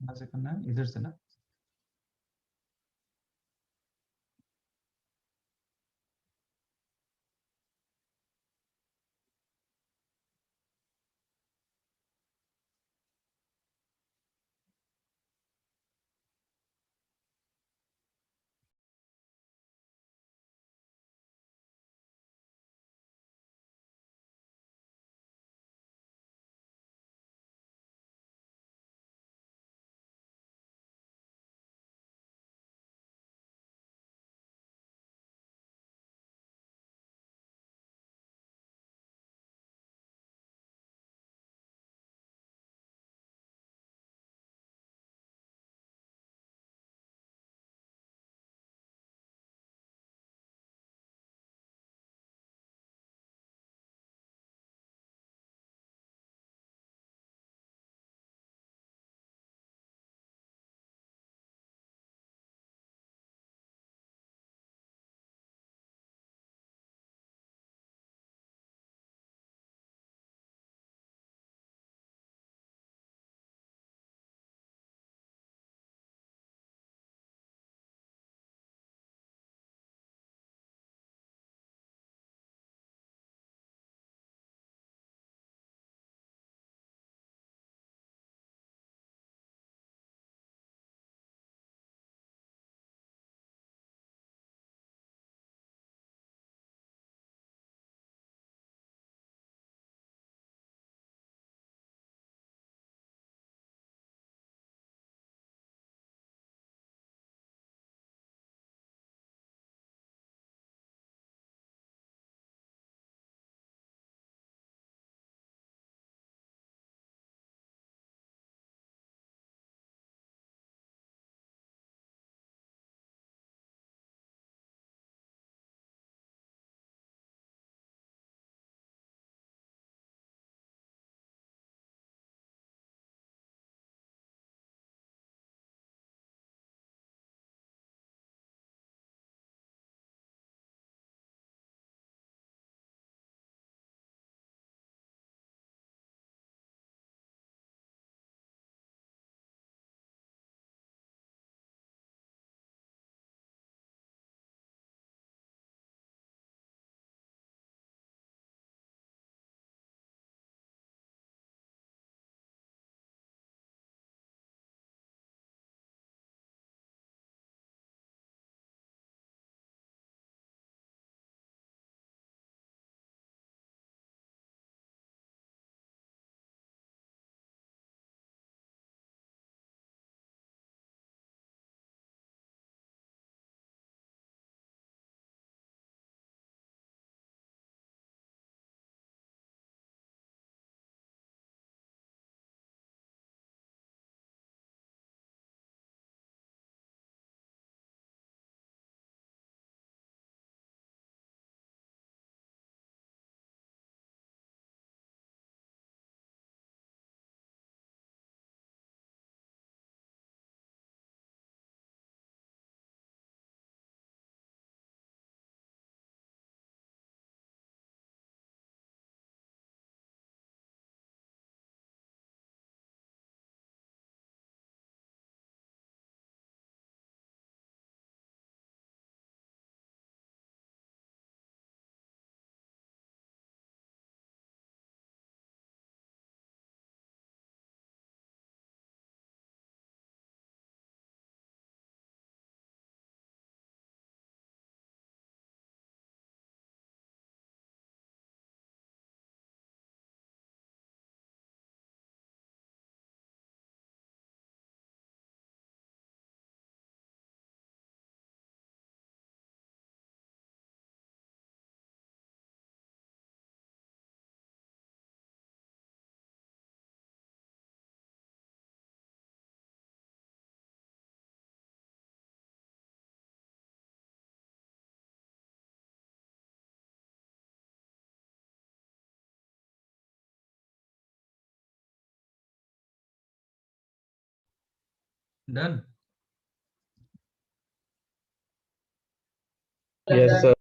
S1: कहाँ से करना है? इधर से ना। Done.
S7: Yes, sir.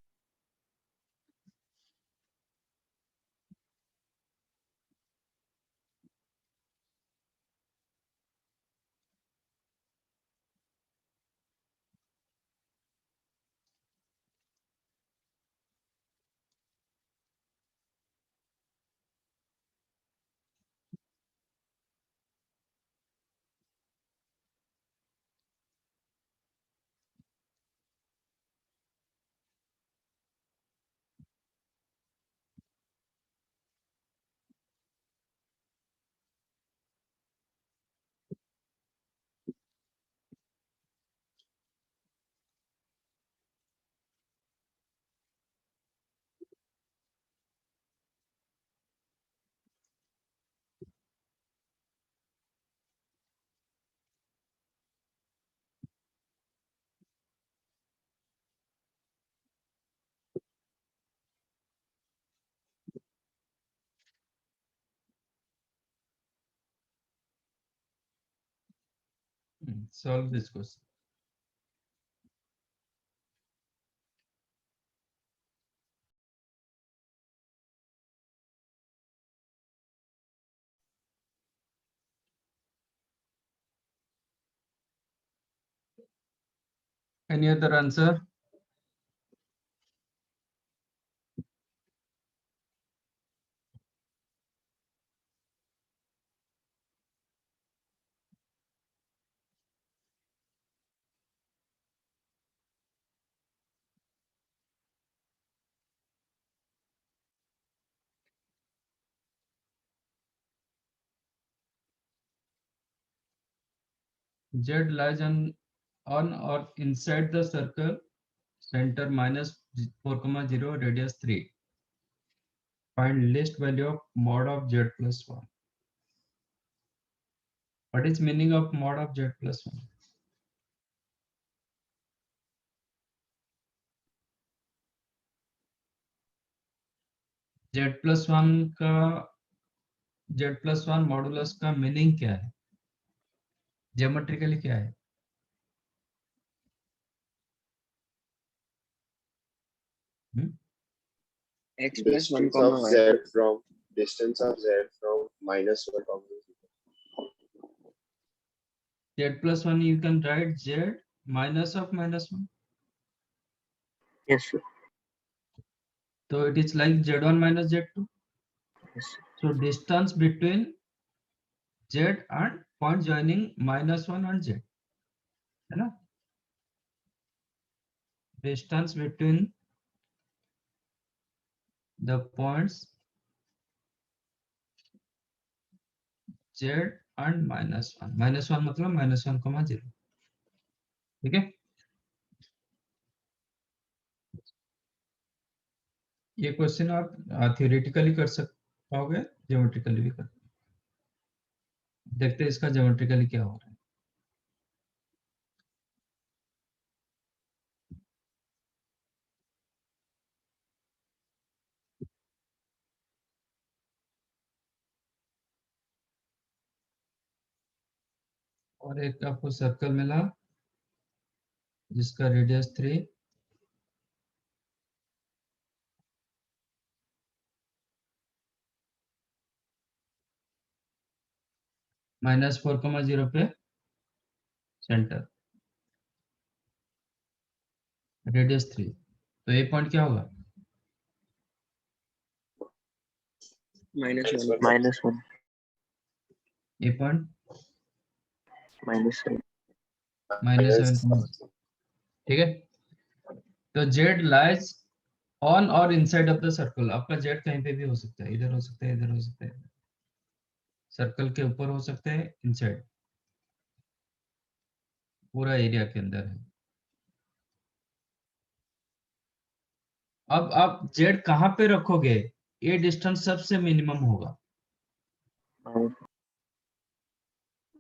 S1: Solve this question. Any other answer? Z lies on or inside the circle, center minus 4, 0, radius 3. Find least value of mod of Z plus 1. What is meaning of mod of Z plus 1? Z plus 1 का Z plus 1 modulus का meaning क्या है? Geometrically क्या है?
S2: X plus 1
S8: Distance of z from distance of z from minus 1 comma 0.
S1: Z plus 1 you can write Z minus of minus 1.
S2: Yes, sir.
S1: So it is like Z1 minus Z2.
S2: Yes, sir.
S1: So distance between Z and point joining minus 1 and Z. है ना? Distance between the points Z and minus 1. Minus 1 मतलब minus 1, 0. ठीक है? ये question आप theoretically कर पाओगे, geometrically भी कर। देखते हैं इसका ज्योमेट्रिकली क्या हो रहा है। और एक आपको सर्कल मिला जिसका रेडियस 3, माइनस 4, 0 पे सेंटर, रेडियस 3। तो ये पॉइंट क्या होगा?
S2: minus 1.
S1: ये पॉइंट
S2: minus 7.
S1: -7, ठीक है? तो Z लाइज ऑन और इनसाइड ऑफ द सर्कल। आपका Z कहीं पे भी हो सकता है, इधर हो सकता है, इधर हो सकता है, सर्कल के ऊपर हो सकता है, इनसाइड पूरा एरिया के अंदर है। अब आप Z कहाँ पे रखोगे? ये डिस्टेंस सबसे मिनिमम होगा।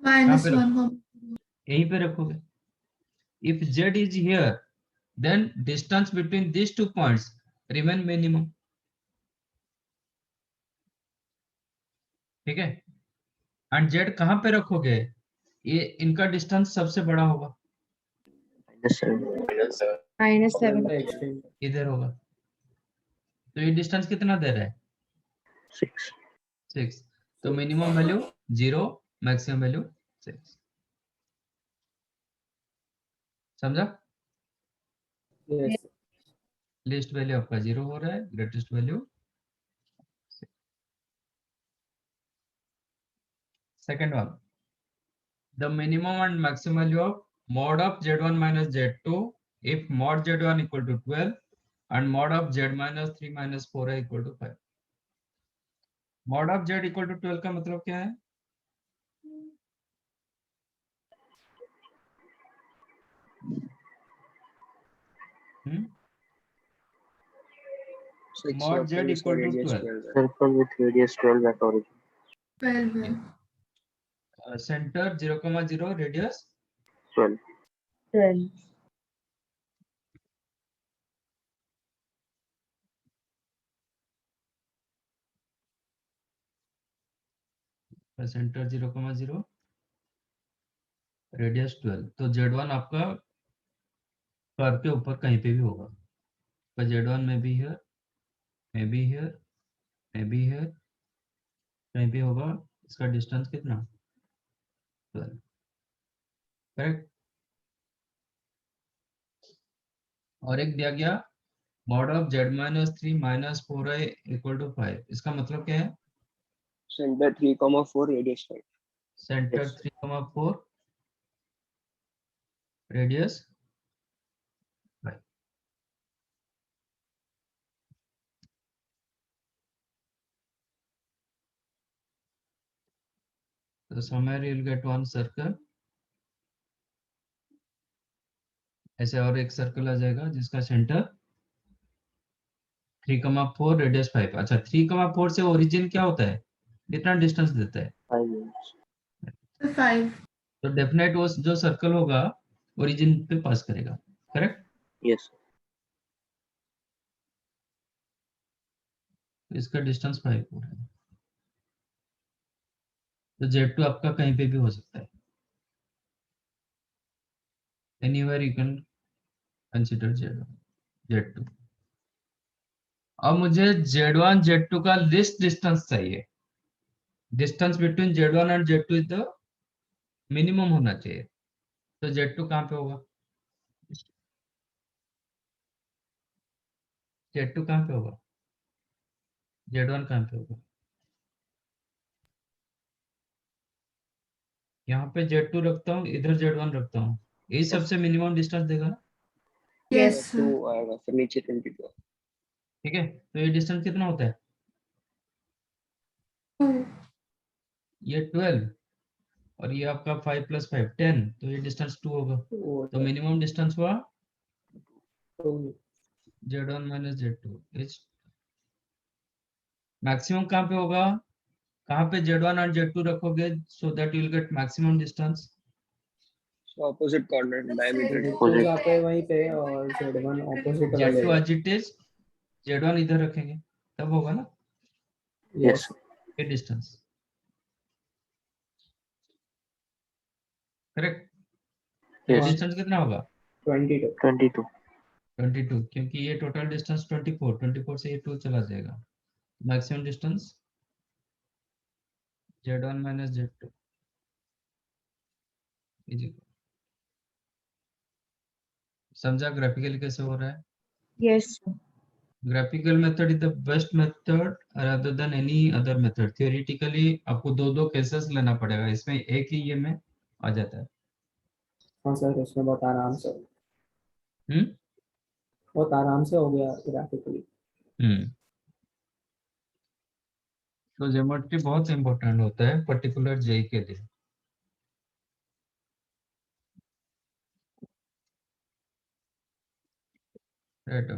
S4: -1
S1: यहीं पे रखोगे। If Z is here, then distance between these 2 points remain minimum. ठीक है? And Z कहाँ पे रखोगे? ये इनका डिस्टेंस सबसे बड़ा होगा,
S2: -7
S3: -7.
S6: एक्सटेंड
S1: इधर होगा। तो ये डिस्टेंस कितना दे रहा है?
S2: 6
S1: 6। तो मिनिमम वैल्यू 0, मैक्सिमम वैल्यू 6। समझा?
S6: यस
S1: लिस्ट वैल्यू आपका 0 हो रहा है, greatest value 6। Second one, the minimum and maximum value of mod of z1 minus z2 if mod z1 equal to 12 and mod of z minus 3 minus 4 है equal to 5। mod of z equal to 12 का मतलब क्या है? mod z equal to 12,
S2: circle with radius 12 at origin
S4: 12 है.
S1: center 0,0, radius
S2: 12
S3: 12.
S1: Centre 0,0, radius 12। तो z1 आपका curve के ऊपर कहीं पे भी होगा, तो z1 में भी है, में भी है, में भी है, कहीं भी होगा। इसका डिस्टेंस कितना? 12। करेक्ट। और एक दिया गया mod of z minus 3 minus 4i equal to 5। इसका मतलब क्या है?
S6: Centre 3,4 radius 5
S1: centre
S2: Yes.
S1: 3,4, radius 5। तो somewhere you'll get one circle, ऐसे और एक सर्कल आ जाएगा जिसका सेंटर 3,4 रेडियस 5। अच्छा 3,4 से ओरिजिन क्या होता है, कितना डिस्टेंस देता है?
S2: 5 units
S4: तो 5.
S1: तो डेफिनेट वो जो सर्कल होगा ओरिजिन पे पास करेगा। करेक्ट।
S2: yes
S1: तो इसका डिस्टेंस 5 हो रहा है। तो Z2 आपका कहीं पे भी हो सकता है, anywhere you can consider Z2। अब मुझे Z1 Z2 का लिस्ट डिस्टेंस चाहिए। Distance between Z1 and Z2 is the minimum होना चाहिए। तो Z2 कहाँ पे होगा? Z2 कहाँ पे होगा? Z1 कहाँ पे होगा? यहाँ पे Z2 रखता हूँ, इधर Z1 रखता हूँ, यही सबसे मिनिमम डिस्टेंस देगा ना।
S4: Yes, sir.
S6: 2 आएगा फिर नीचे 22
S1: ठीक है, तो ये डिस्टेंस कितना होता है?
S4: 2.
S1: ये 12 और ये आपका 5 + 5 10, तो ये डिस्टेंस 2 होगा। तो मिनिमम डिस्टेंस हुआ Z1 minus Z2 is. Maximum कहाँ पे होगा? कहाँ पे Z1 और Z2 रखोगे so that you will get maximum distance?
S6: Opposite coordinate diameter
S2: Opposite.
S6: जाता है वहीं पे और Z1 ऑपोजिट वाला
S1: Z2
S6: लेगा
S1: as it is, Z1 इधर रखेंगे तब होगा ना
S2: yes
S1: ये डिस्टेंस। करेक्ट। ये
S2: yes
S1: डिस्टेंस कितना होगा?
S6: 22
S2: 22
S1: 22, क्योंकि ये टोटल डिस्टेंस 24 से ये 2 चला जाएगा। Maximum distance Z1 minus Z2 is equal. समझा ग्राफिकली कैसे हो रहा है?
S3: Yes, sir.
S1: Graphical method is the best method rather than any other method। theoretically आपको दो केसेस लेना पड़ेगा, इसमें एक ही ये में आ जाता है।
S6: हाँ सर उसमें बहुत आराम से
S1: हम्म
S6: बहुत आराम से हो गया ग्राफिकली
S1: हम्म तो ज्योमेट्री बहुत इंपॉर्टेंट होता है पर्टिकुलर जेई के लिए। राइट।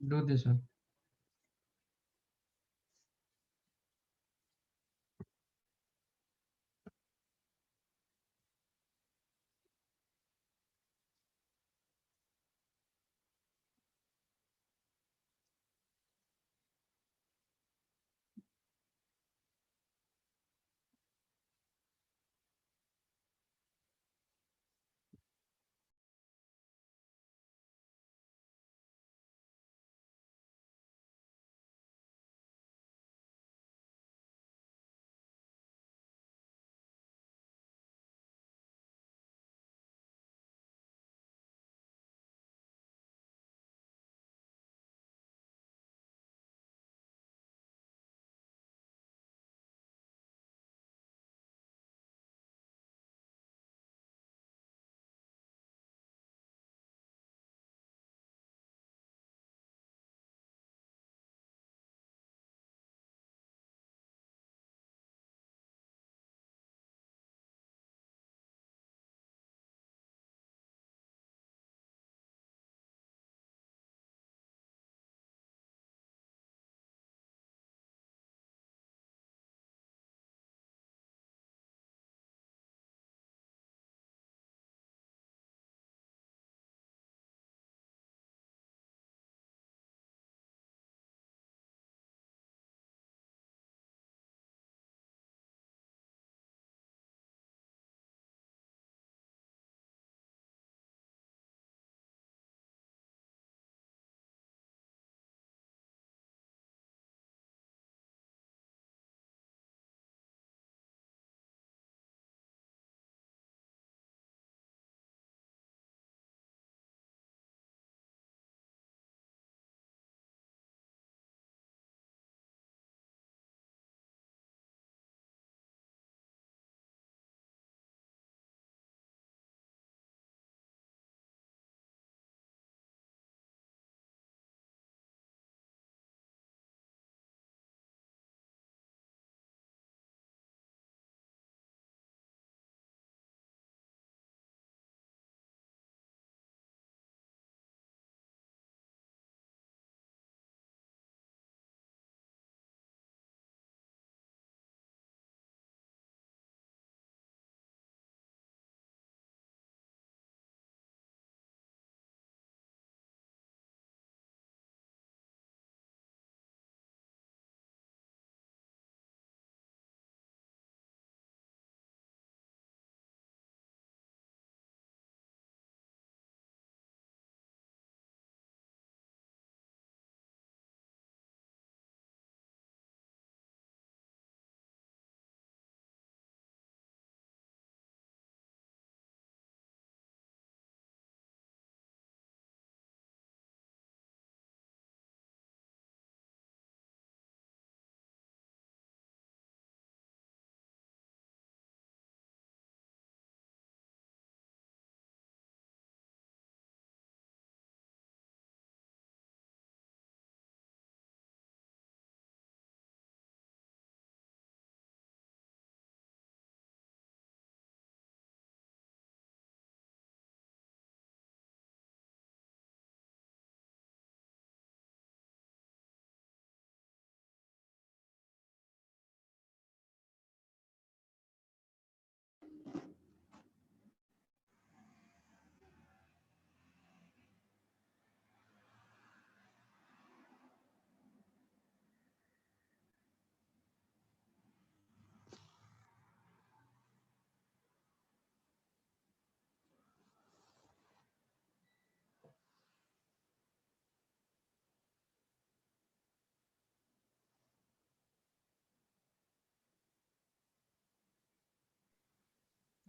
S1: Do this one.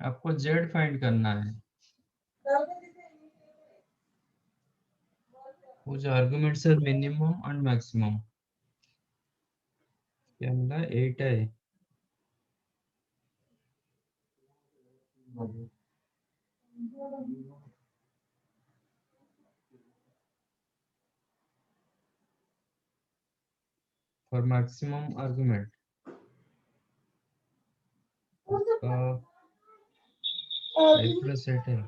S1: आपको z फाइंड करना है. whose arguments are minimum and maximum. क्या मिला 8 है. For maximum argument 8 plus 8 है.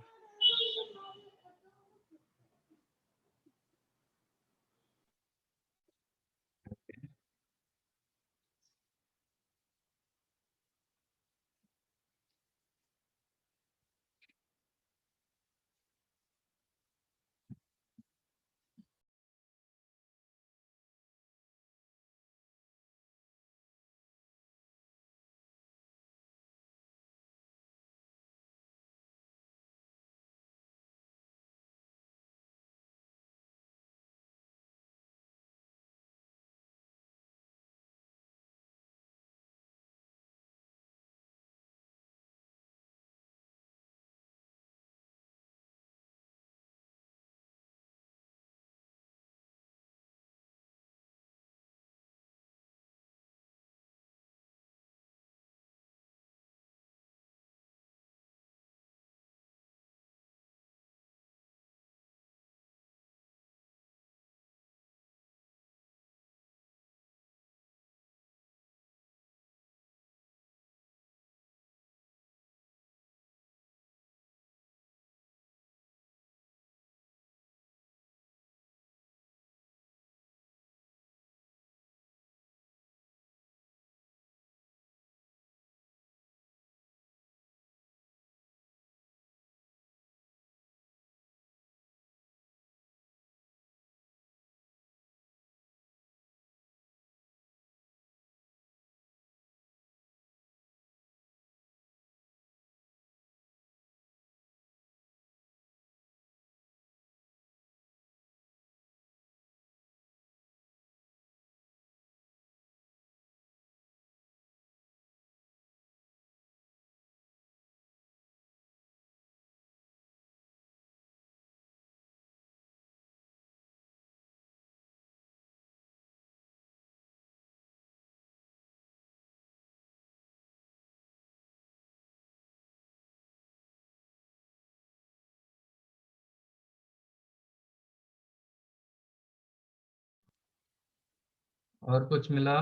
S1: और कुछ मिला?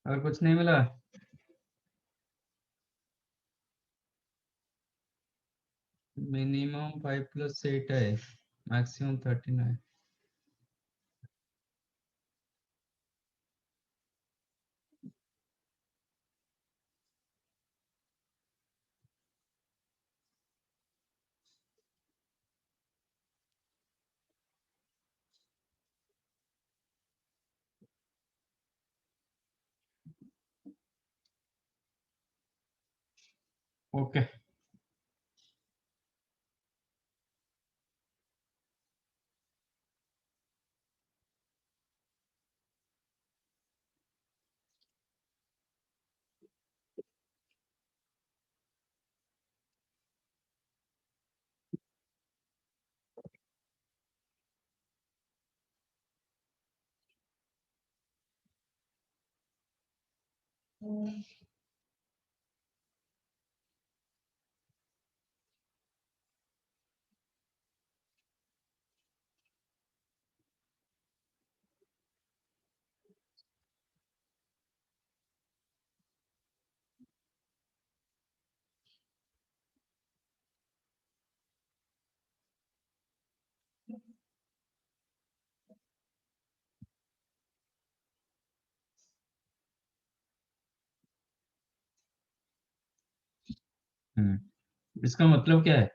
S1: और कुछ नहीं मिला? मिनिमम 5 + 8 है, मैक्सिमम 13 है। ओके। इसका मतलब क्या है?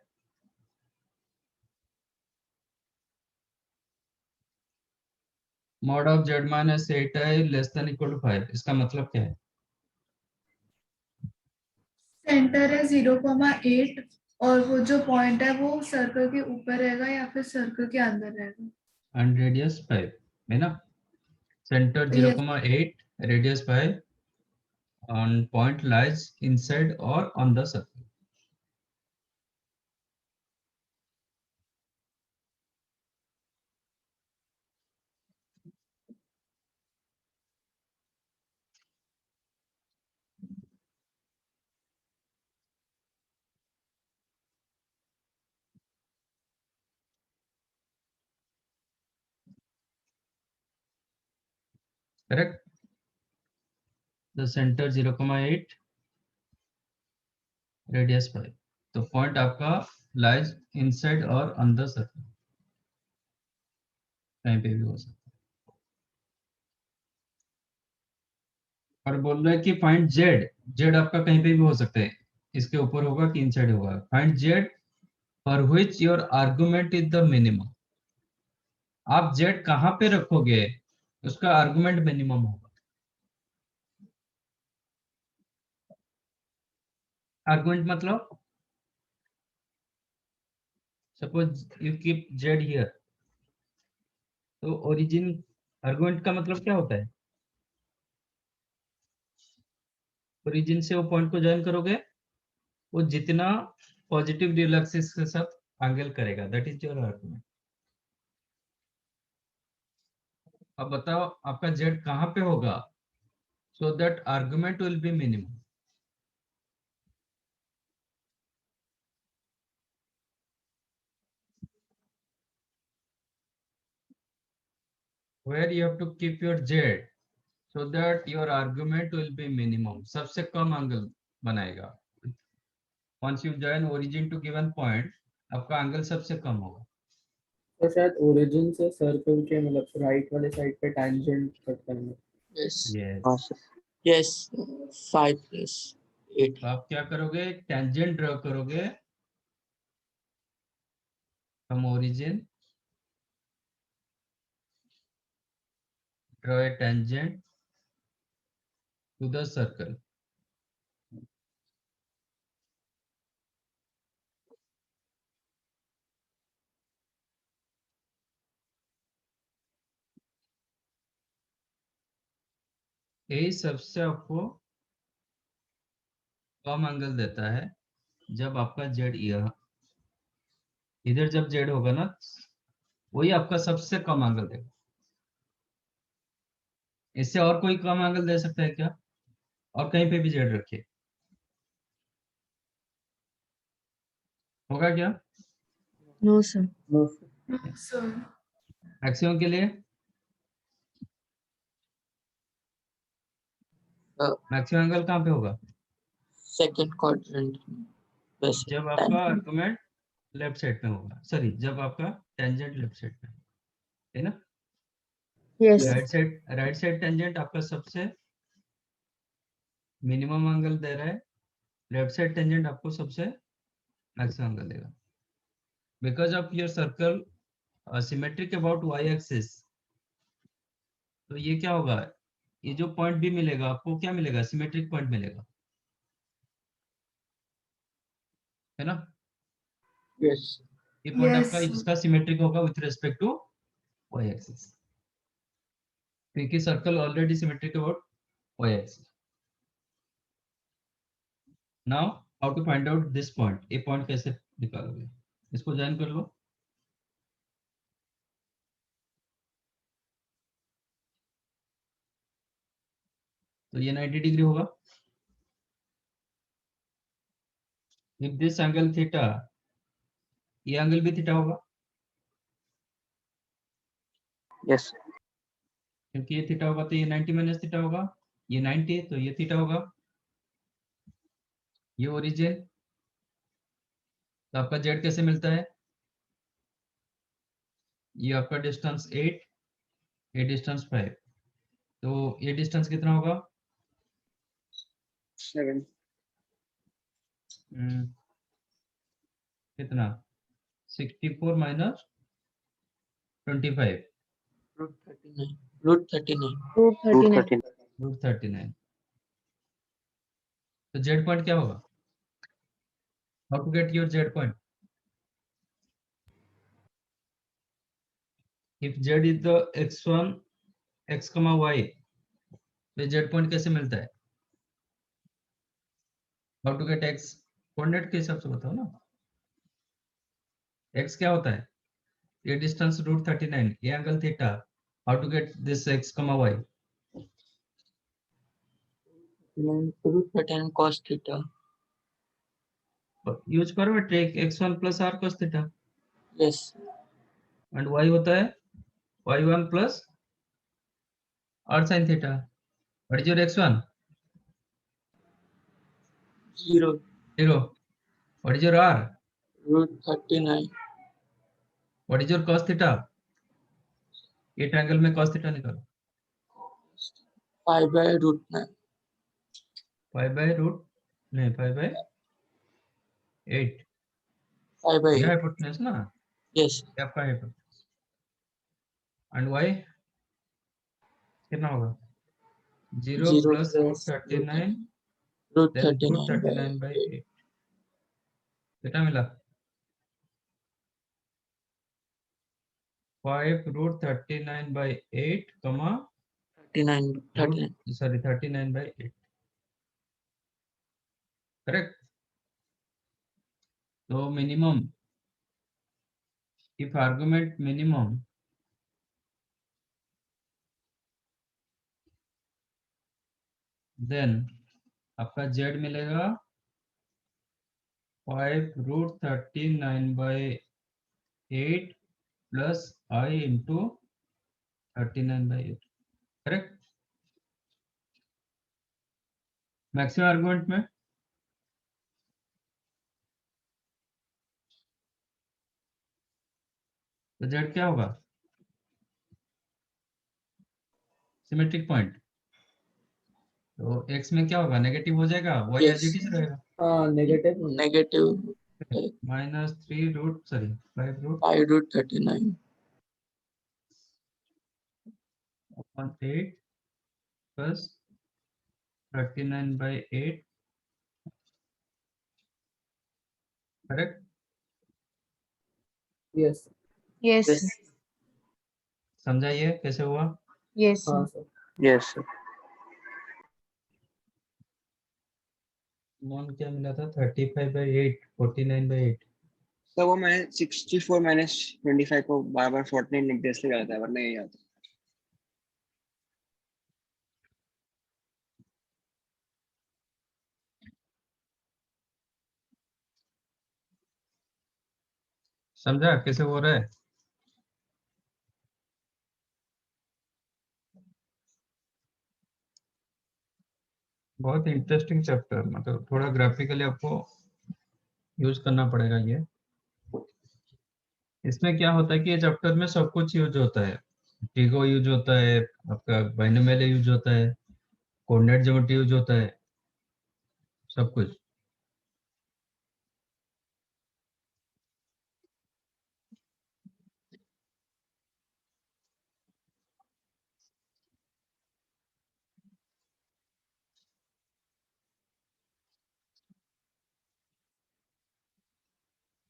S1: मॉड ऑफ z - 8 है लेस देन इक्वल टू 5, इसका मतलब क्या है?
S4: सेंटर है 0,8 और वो जो पॉइंट है वो सर्कल के ऊपर रहेगा या फिर सर्कल के अंदर रहेगा?
S1: एंड रेडियस 5 है ना, centre
S4: Yes.
S1: 0,8, radius 5 on point lies inside or on the circle. Correct? The center 0,8, radius 5. तो पॉइंट आपका lies inside और on the circle, कहीं पे भी हो सकता है। और बोल रहा है कि फाइंड जेड, जेड आपका कहीं पे भी हो सकता है, इसके ऊपर होगा कि इनसाइड होगा। Find Z for which your argument is the minimum. आप जेड कहाँ पे रखोगे उसका आर्गुमेंट मिनिमम होगा। आर्गुमेंट मतलब suppose you keep Z here, तो ओरिजिन आर्गुमेंट का मतलब क्या होता है? ओरिजिन से वो पॉइंट को ज्वाइन करोगे, वो जितना पॉजिटिव रियल एक्सिस के साथ एंगल करेगा, दैट इज योर आर्गुमेंट। अब बताओ आपका जेड कहाँ पे होगा, so that argument will be minimum. Where you have to keep your z so that your argument will be minimum, सबसे कम एंगल बनाएगा। Once you join origin to given point, आपका angle सबसे कम होगा।
S7: तो शायद ओरिजिन से सर्कल के मतलब राइट वाले साइड पे टैंजेंट कट करना।
S6: Yes.
S2: हाँ
S1: Yes.
S2: सर।
S6: Yes. 5 plus 8.
S1: तो आप क्या करोगे, टेंजेंट ड्रॉ करोगे from origin, draw a tangent to the circle. यही सबसे आपको कम एंगल देता है जब आपका जेड इधर जब जेड होगा ना, वही आपका सबसे कम एंगल देगा। इससे और कोई कम एंगल दे सकता है क्या? और कहीं पे भी जेड रखिए, होगा क्या?
S3: No, sir.
S7: No,
S4: So,
S1: maximum के लिए मैक्सिमम एंगल कहाँ पे होगा?
S6: Second quadrant. वैसे
S1: जब आपका आर्गुमेंट लेफ्ट साइड में होगा, सॉरी जब आपका टेंजेंट लेफ्ट साइड में है ना।
S3: Yes.
S1: राइट साइड टेंजेंट आपका सबसे मिनिमम एंगल दे रहा है, लेफ्ट साइड टेंजेंट आपको सबसे मैक्सिमम एंगल देगा। Because of your circle symmetric about Y axis, तो ये क्या होगा, ये जो पॉइंट भी मिलेगा आपको क्या मिलेगा, सिमेट्रिक पॉइंट मिलेगा, है ना।
S6: yes.
S1: ये पॉइंट
S4: Yes,
S1: आपका
S4: sir.
S1: इसका सिमेट्रिक होगा with respect to Y axis, क्योंकि circle already symmetric about Y axis. Now how to find out this point, ये पॉइंट कैसे निकालोगे, इसको ज्वाइन कर लो। तो ये 90 डिग्री होगा। इफ दिस एंगल थीटा, ये एंगल भी थीटा होगा,
S2: यस
S1: क्योंकि ये थीटा होगा तो ये 90 माइनस थीटा होगा, ये 90 तो ये थीटा होगा। ये ओरिजिन, तो आपका जेड कैसे मिलता है, ये आपका डिस्टेंस 8, ये डिस्टेंस 5, तो ये डिस्टेंस कितना होगा?
S7: 7.
S1: कितना, 64 माइनस 25,
S6: Root 39. Root 39.
S3: Root
S2: root
S3: 39.
S2: 13
S1: root 39। तो जेड पॉइंट क्या होगा? How to get your z point? If z is the x1 x comma y, तो z point कैसे मिलता है? How to get x? Coordinate के हिसाब से बताओ ना. x क्या होता है? ये डिस्टेंस √39, ये angle theta. How to get this x comma y?
S6: √39 cos theta.
S1: Use करो track x1 plus r cos theta.
S6: Yes.
S1: And y होता है y1 plus r sin theta. What is your x1?
S6: 0.
S1: 0. What is your r?
S6: √39.
S1: What is your cos theta? ये triangle में cos theta निकालो.
S6: Pi by √9.
S1: pi by root नहीं pi by 8.
S6: Pi by
S1: ये
S6: 8.
S1: Hypotenuse ना,
S6: Yes.
S1: ये आपका hypotenuse. And y कितना होगा? 0
S6: 0
S1: plus
S6: plus
S1: √39 then
S6: √39 by
S1: √39 by 8. कितना मिला? 5 √39 by 8 comma
S6: 39.
S1: sorry 39 by 8. Correct? So minimum, if argument minimum, then आपका z मिलेगा 5 √39 by 8 plus I into 39 by 8. Correct? Maximum argument में तो z क्या होगा? Symmetric point. तो x में क्या होगा? नेगेटिव हो जाएगा, y
S6: Yes.
S1: As it is रहेगा.
S7: हाँ negative.
S6: Negative
S1: -3 root sorry 5 root
S6: pi √39.
S1: upon 8 plus 39 by 8. Correct?
S7: Yes.
S3: Yes,
S6: Yes.
S3: sir.
S1: समझाइए कैसे हुआ?
S3: Yes,
S7: हाँ
S3: sir.
S7: सर.
S2: yes sir.
S1: नॉन क्या मिला था? 35 by 8 49 by 8.
S9: तो वो मैंने 64 माइनस 25 को बार बार 49 लिख दिया इसलिए गलत है वरना यही आता.
S1: समझा कैसे हो रहा है? बहुत इंटरेस्टिंग चैप्टर, मतलब थोड़ा ग्राफिकली आपको यूज करना पड़ेगा ये. इसमें क्या होता है कि ये चैप्टर में सब कुछ यूज होता है. टीगो यूज होता है, आपका बाइनोमियल यूज होता है, कोऑर्डिनेट ज्योमेट्री यूज होता है, सब कुछ.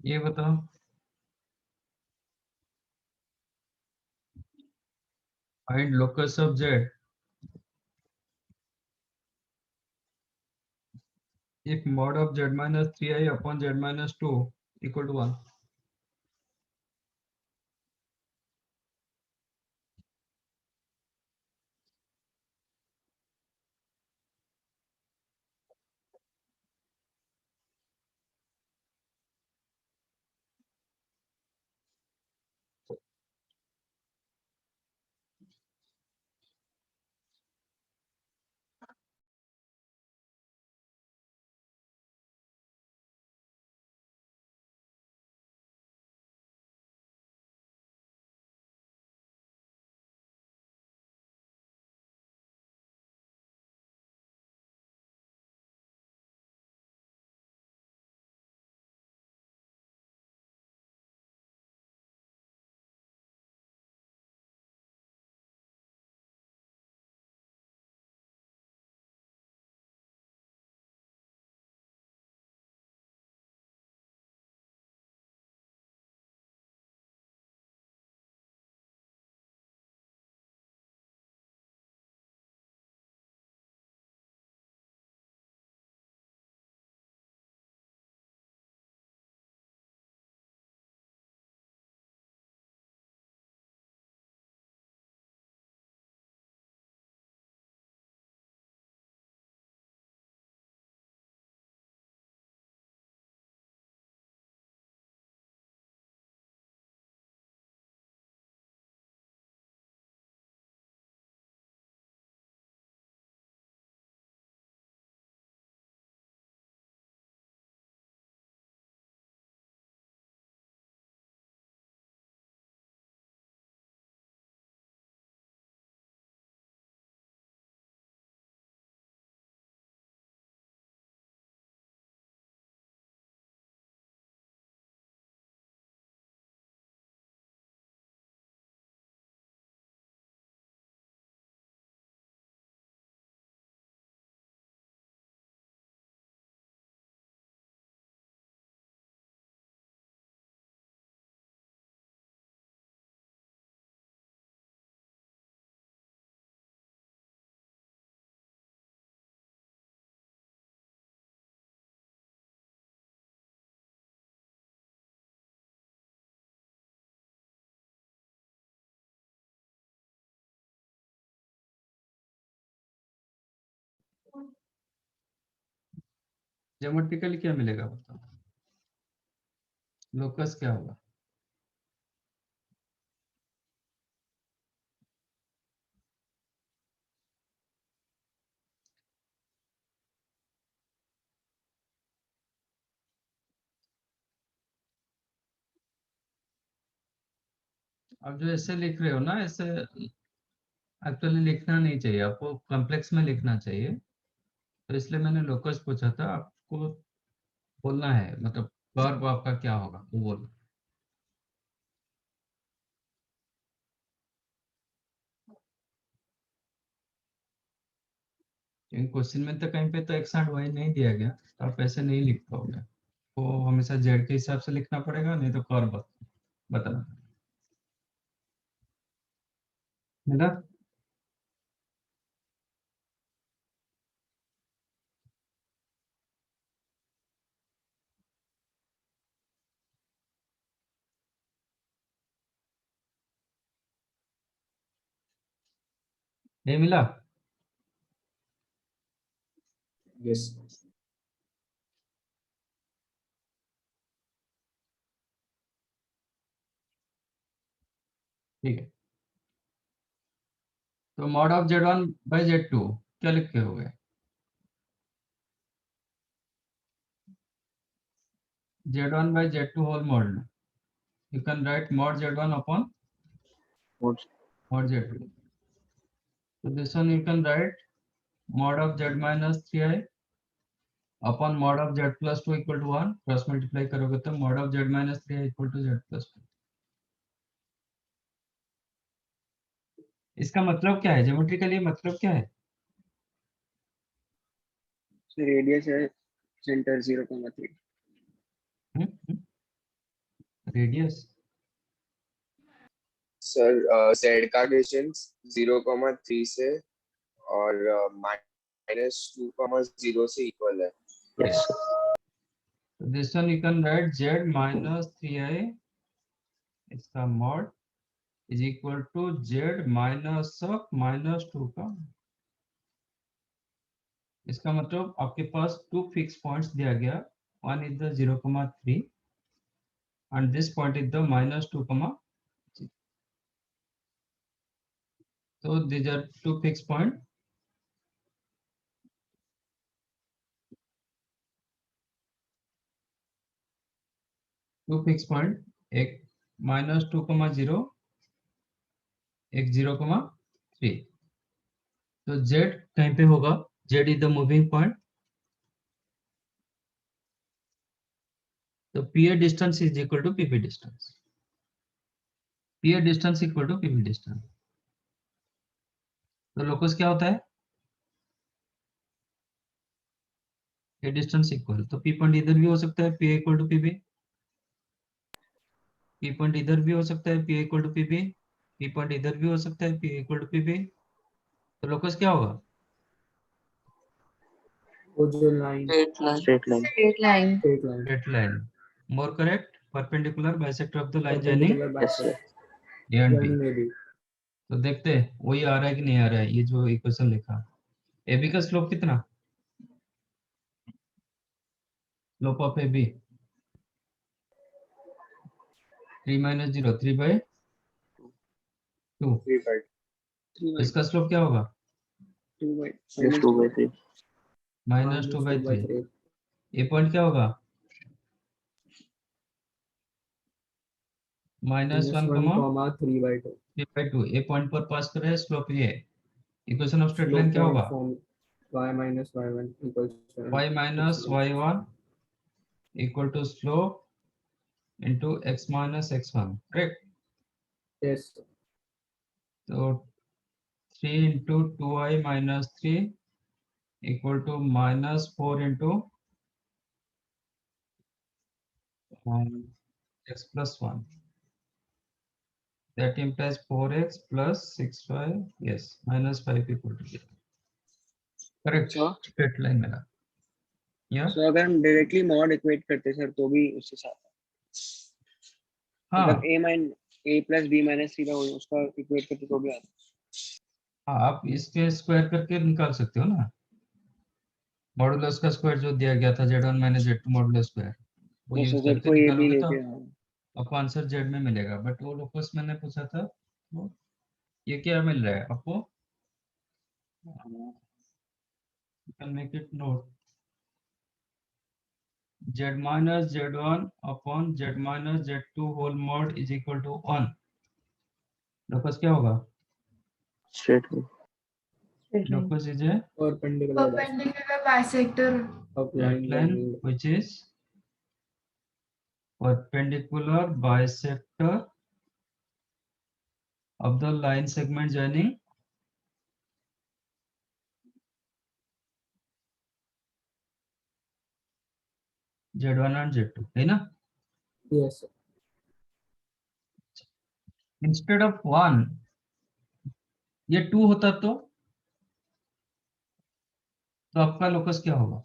S1: ये बताओ, find locus of z if mod of z minus 3i upon z minus 2 equal to 1. Geometrically क्या मिलेगा बताओ, लोकस क्या होगा? अब जो ऐसे लिख रहे हो ना, ऐसे एक्चुअली लिखना नहीं चाहिए आपको, कॉम्प्लेक्स में लिखना चाहिए। तो इसलिए मैंने लोकस पूछा था, आपको बोलना है मतलब कर्व आपका क्या होगा वो बोलो। क्योंकि क्वेश्चन में तो कहीं पे तो एक्स एंड वाई नहीं दिया गया, तो आप ऐसे नहीं लिख पाओगे, तो हमेशा जेड के हिसाब से लिखना पड़ेगा, नहीं तो कर्व बताना है ना। नहीं मिला?
S7: यस
S1: ठीक है, तो mod of z1 by z2 क्या लिख के हो गए? z1 by z2 whole mod, you can write mod z1 upon
S2: mod
S1: mod z2. So this one you can write mod of z minus 3i upon mod of z plus 2 equal to 1, cross multiply करोगे तो mod of z minus 3i equal to z plus 2। इसका मतलब क्या है, geometrically मतलब क्या है?
S9: Radius है सेंटर 0,3।
S1: रेडियस
S8: सर z का डिस्टेंस 0,3 से और -2,0 से इक्वल है।
S2: yes
S1: so this one you can write z minus 3i इसका mod is equal to z minus of -2 का। इसका मतलब आपके पास टू फिक्स पॉइंट्स दिया गया, one is the 0,3 and this point is the -2, so these are two fixed point। Two fix point, एक -2,0, एक 0,3। तो z कहीं पे होगा, z is the moving point, तो pa distance is equal to pp distance, pa distance equal to pp distance. तो locus क्या होता है, a डिस्टेंस इक्वल, तो p पॉइंट इधर भी हो सकता है pa equal to pb, p point इधर भी हो सकता है pa equal to pb, p point इधर भी हो सकता है pa इक्वल टू pb। तो लोकस क्या होगा?
S7: वो जो line
S6: straight line.
S2: straight line
S3: Straight line.
S7: Straight line
S1: straight line, more correct, perpendicular bisector of the line joining
S7: perpendicular
S2: yes sir
S1: A and B.
S7: Journey में भी
S1: तो देखते हैं वही आ रहा है कि नहीं आ रहा है, ये जो इक्वेशन लिखा, ए बी का स्लोप कितना, स्लोप ऑफ ए बी 3 - 0 3/2,
S9: 3/2
S1: इसका स्लोप क्या होगा,
S2: yes 2/3
S1: -2/3। ए पॉइंट क्या होगा, -1,
S7: -1, 3/2
S1: 3/2। ए पॉइंट पर पास कर रहे हैं, स्लोप ये है। Equation of straight line
S7: slope
S1: क्या
S7: पॉइंट
S1: होगा,
S7: form y minus y1 equals to
S1: y minus y1 equal to slope into x minus x1, correct?
S7: yes
S1: So 3 into 2i minus 3 equal to -4 into x plus 1. That implies 4x plus 6y, yes, -5 equal to 0. Correct.
S9: अच्छा
S1: Straight line मेरा। Yeah.
S9: सो अगर हम directly mod equate करते sir तो भी उसके साथ
S1: हाँ
S9: मतलब a plus b minus 3 का उसका इक्वेट करते तो भी आता
S1: हाँ, आप इसके स्क्वायर करके निकाल सकते हो ना। मॉडुलस का स्क्वायर जो दिया गया था Z1 minus Z2 modulus square, वो
S9: जैसे
S1: यूज
S9: जेड
S1: करके
S9: को ए बी
S1: निकालोगे तो
S9: लेके हाँ
S1: आपको आंसर जेड में मिलेगा। बट वो लोकस मैंने पूछा था, वो ये क्या मिल रहा है आपको, can make it note z minus z1 upon z minus z2 whole mod is equal to 1। Locus क्या होगा,
S2: straight line.
S3: Straight line.
S1: Locus is a
S7: perpendicular
S4: perpendicular bisector
S7: of
S1: straight
S7: line
S1: line
S7: joining
S1: which is perpendicular bisector of the line segment joining z1 and z2, है ना।
S7: yes sir.
S1: Instead of 1 ये 2 होता तो आपका locus क्या होगा,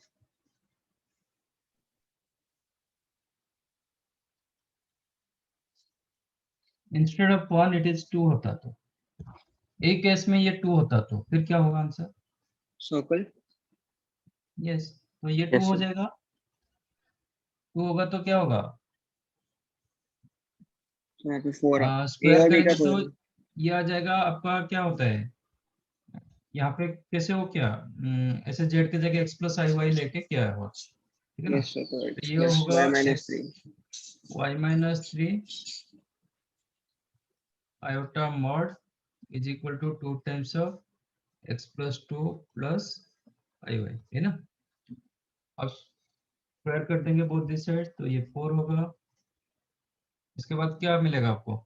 S1: instead of 1 it is 2 होता तो, एक केस में ये 2 होता तो फिर क्या होगा आंसर,
S9: सर्कल
S1: यस तो ये 2
S2: Yes,
S1: हो
S2: sir.
S1: जाएगा, 2 होगा तो क्या होगा,
S9: यहाँ पे 4 है ए
S1: स्क्वायर
S9: और
S1: करेंगे
S9: बीटा
S1: तो
S9: 4
S1: ये आ जाएगा आपका, क्या होता है यहाँ पे कैसे हो, क्या ऐसे जेड की जगह एक्स प्लस आई वाई लेके क्या है, ठीक है ना।
S9: यस सर तो
S1: तो
S9: एक्स
S1: ये
S9: प्लस
S1: होगा
S9: y minus
S1: x
S9: 3
S1: y minus 3 iota mod is equal to 2 times of x plus 2 plus i y, है ना। अब स्क्वायर कर देंगे बोथ दिस साइड तो ये 4 होगा, इसके बाद क्या मिलेगा आपको,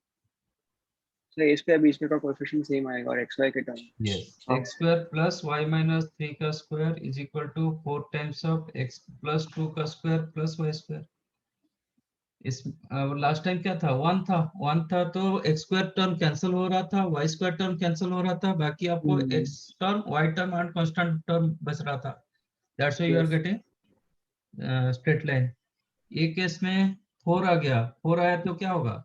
S9: तो इस पे बीच में का कोएफिशिएंट सेम आएगा और एक्स वाई के term
S1: yes x square plus y minus 3 का square is equal to 4 times of x plus 2 का स्क्वायर प्लस वाई स्क्वायर। इस लास्ट टाइम क्या था, 1 था तो एक्स स्क्वायर टर्म कैंसिल हो रहा था, वाई स्क्वायर टर्म कैंसिल हो रहा था, बाकी आपको x term y term and constant term बच रहा था, that's why you are
S7: Yes.
S1: Getting straight line. एक केस में 4 आ गया, 4 आया तो क्या होगा,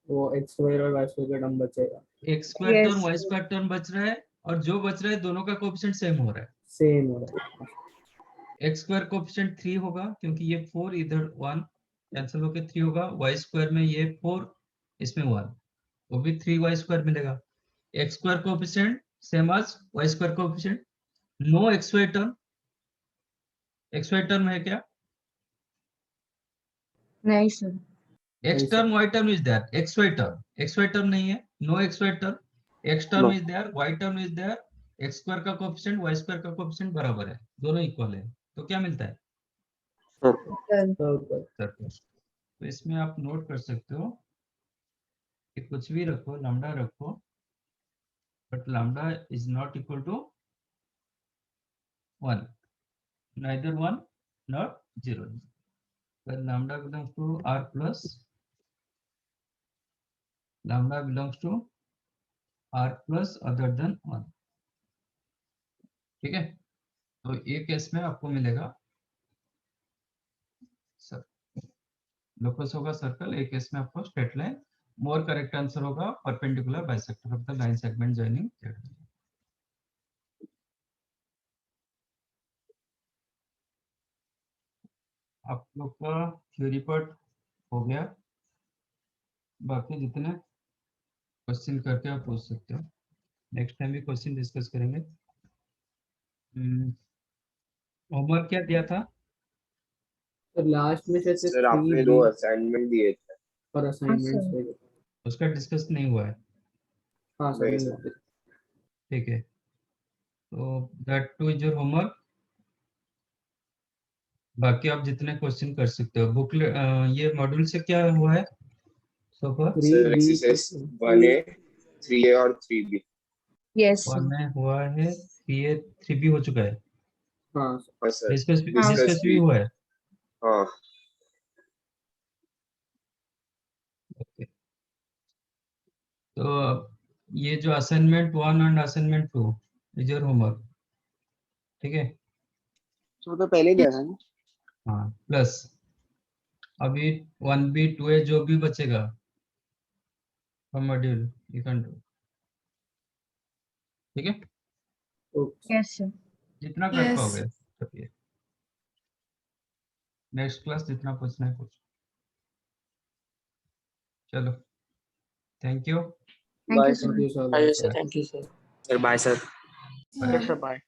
S7: वो x square और y square का टर्म बचेगा
S1: x square
S3: Yes.
S1: Term y square term बच रहा है, और जो बच रहा है दोनों का कोएफिशिएंट सेम हो रहा है।
S7: सेम हो रहा है
S1: एक्स स्क्वायर कोएफिशिएंट 3 होगा क्योंकि ये 4 इधर 1 कैंसिल होकर 3 होगा, वाई स्क्वायर में ये 4 इसमें 1 वो भी 3y स्क्वायर मिलेगा। X square coefficient same as y square coefficient, no x y term, x y term है क्या,
S3: Nice sir.
S1: X
S7: Nice,
S1: term y term is there, x y term नहीं है, no x y term, x term
S2: No.
S1: Is there y term is there, x square का coefficient y square का coefficient बराबर है, दोनों equal है, तो क्या मिलता है,
S2: Circle.
S3: Circle.
S7: circle.
S1: सर्कल। तो इसमें आप नोट कर सकते हो कि कुछ भी रखो, लैम्डा रखो, but lambda is not equal to 1, neither 1 nor 0, when lambda belongs to r plus lambda belongs to r plus other than 1, ठीक है। तो एक केस में आपको मिलेगा सर लोकस होगा सर्कल, एक केस में आपको straight line, more correct answer होगा perpendicular bisector of the line segment joining Z. आप लोग का थ्योरी पार्ट हो गया, बाकी जितने क्वेश्चन करके आप पूछ सकते हो, नेक्स्ट टाइम भी क्वेश्चन डिस्कस करेंगे। होमवर्क क्या दिया था,
S7: तो लास्ट में शायद
S8: सर आपने 2 असाइनमेंट दिए थे।
S7: और असाइनमेंट्स
S3: sir.
S7: भेजे
S1: उसका डिस्कस नहीं हुआ है,
S7: हाँ सर
S8: नहीं
S7: नहीं
S8: सर।
S7: हुआ।
S1: ठीक है, तो that two is your homework. बाकी आप जितने क्वेश्चन कर सकते हो बुक, ये मॉड्यूल से क्या हुआ है सो फार,
S8: sir
S7: 3B
S8: exercise 1A 3A और 3B।
S3: Yes sir.
S1: 1 में हुआ है, 3A 3B हो चुका है,
S7: हाँ सर
S8: हाँ सर
S1: डिस्कस
S3: हाँ,
S1: डिस्कस भी हुआ है,
S8: हाँ
S1: ओके। तो अब ये जो assignment 1 and assignment 2 is your homework, ठीक है।
S9: तो तो पहले ही दिया था ना
S1: हाँ प्लस अभी 1B 2A जो भी बचेगा मॉड्यूल यू कैन डू, ठीक है,
S7: ओके
S3: Yes sir.
S1: जितना कर
S4: Yes.
S1: पाओगे करिए। नेक्स्ट क्लास जितना पूछना है पूछ। चलो, thank you.
S3: Thank you, sir.
S7: Thank you, sir.
S6: Bye,
S7: Bye,
S6: sir.
S7: sir.
S6: Thank you, sir.
S8: Bye, sir.
S4: Yeah.
S9: Sir, bye.